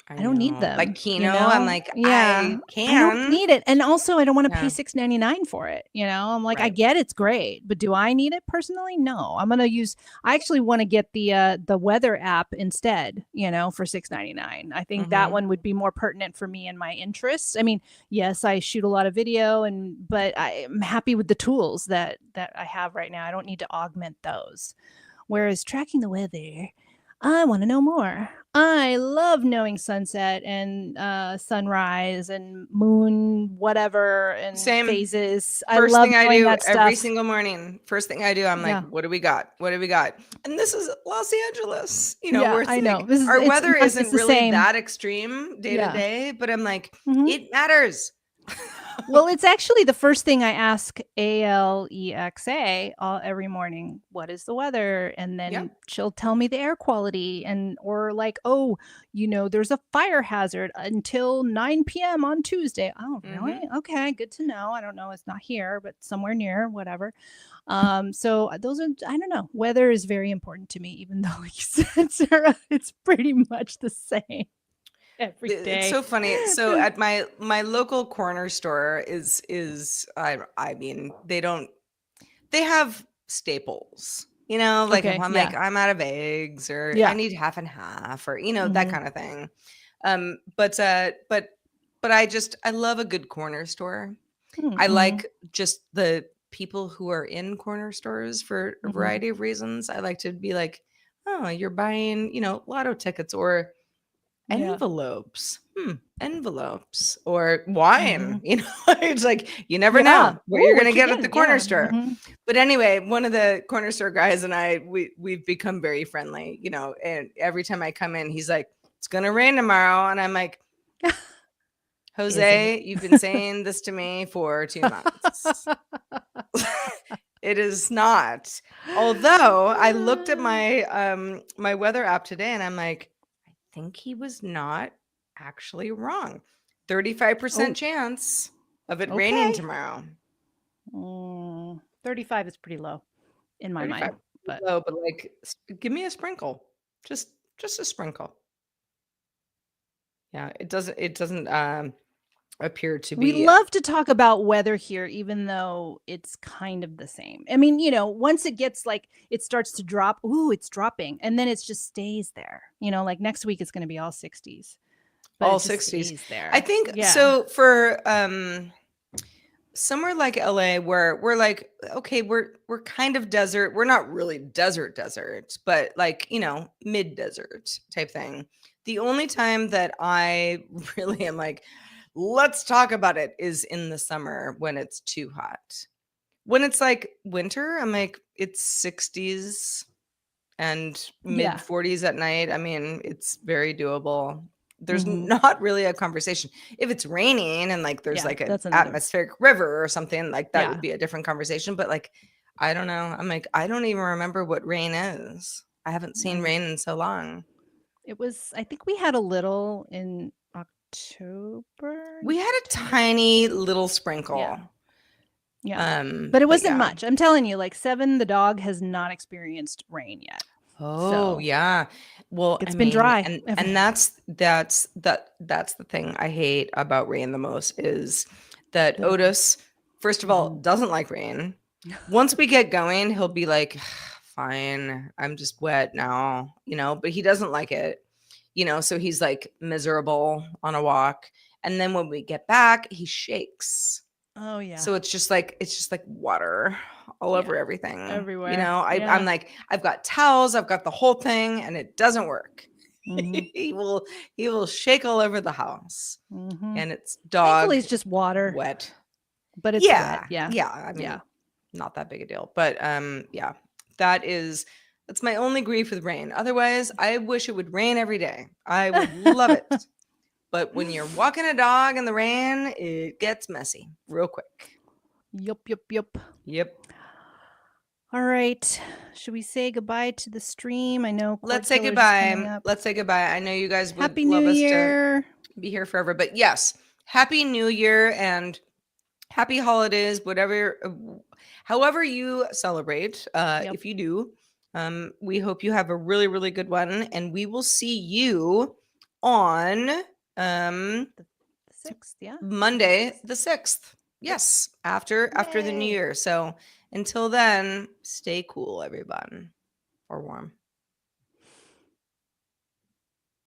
I don't need know. them. Like Kino, I'm like, yeah, I can. I don't need it, and also I don't want to pay Yeah. $6.99 for it. I'm like, I Right. get it's great, but do I need it personally? No, I'm gonna use. I actually want to get the weather app instead. For $6.99. I think that Mhm. one would be more pertinent for me and my interests. I mean, yes, I shoot a lot of video, but I'm happy with the tools that I have right now. I don't need to augment those. Whereas tracking the weather, I want to know more. I love knowing sunset and sunrise and moon, whatever, and Same. phases. I First love thing I knowing do that stuff. every single morning. First thing I do, I'm Yeah. like, what do we got? What do we got? And this is Los Angeles. Yeah, where it's I know. like, This is- our it's weather not- it's isn't the really same. that extreme day Yeah. to day, but I'm like, Mhm. it matters. Well, it's actually the first thing I ask Alexa every morning. What is the weather? And then Yeah. she'll tell me the air quality or like, oh, there's a fire hazard until 9 p.m. on Tuesday. Oh, really? Okay, good to know. I don't know. It's not here, but somewhere near, whatever. So those are, I don't know. Weather is very important to me, even though like you said, Sarah, it's pretty much the same every day. It's so funny. So at my local corner store is I mean, they have staples, like Okay, if I'm yeah. like, I'm out of eggs or Yeah. I need half and half or, that Mhm. kind of thing. But I love a good corner store. I Mhm. like just the people who are in corner stores for a Mhm. variety of reasons. I like to be like, oh, you're buying, lotto tickets or Yeah. envelopes or wine. Mhm. It's like you never Yeah. know what Ooh, you're what gonna you get at get, the corner yeah. store. Mhm. But anyway, one of the corner store guys and we've become very friendly, and every time I come in, he's like, it's gonna rain tomorrow, and I'm like, Jose, you've been saying this to me for 2 months. It is not. Although I looked at my my weather app today and I'm like, I think he was not actually wrong. 35% Oh. chance of it raining Okay. tomorrow. 35 is pretty low in my mind. 35 But low, but like give me a sprinkle. Just a sprinkle. Yeah, it doesn't appear to we be love to talk about weather here, even though it's kind of the same. I mean, once it gets like it starts to drop, ooh, it's dropping, and then it just stays there. Like next week it's going to be all 60s. But all it just 60s. stays there. I think Yeah. so for somewhere like LA where we're like, okay, we're kind of desert. We're not really desert, but like, mid-desert type thing. The only time that I really am like, let's talk about it is in the summer when it's too hot. When it's like winter, I'm like, it's 60s and mid 40s at night. I mean, it's very doable. There's not really a conversation. If it's raining and like there's like an atmospheric river or something, like that would be a different conversation. But like, I don't know. I'm like, I don't even remember what rain is. I haven't seen rain in so long. I think we had a little in October. We had a tiny little sprinkle. Yeah. But it wasn't much. I'm telling you, like Seven, the dog, has not experienced rain yet. Oh, yeah. Well, it's been dry. And that's the thing I hate about rain the most is that Otis, first of all, doesn't like rain. Once we get going, he'll be like, fine, I'm just wet now, but he doesn't like it, so he's like miserable on a walk. And then when we get back, he shakes. Oh yeah. So it's just like water all over everything. Everywhere. I'm like, I've got towels, I've got the whole thing, and it doesn't work. He will shake all over the house. And it's dog. Thankfully, it's just water. Wet. But it's wet. Yeah. Yeah. I mean, not that big a deal. But that's my only grief with rain. Otherwise, I wish it would rain every day. I would love it. But when you're walking a dog in the rain, it gets messy real quick. Yep. All right. Should we say goodbye to the stream? I know. Let's say goodbye. I know you guys would Happy love New us Year. to be here forever. But yes, Happy New Year and happy holidays, however you celebrate. If you do, we hope you have a really, really good one. And we will see you on the 6th, Monday the 6th. Yes, after the new year. So until then, stay cool, everyone, or warm.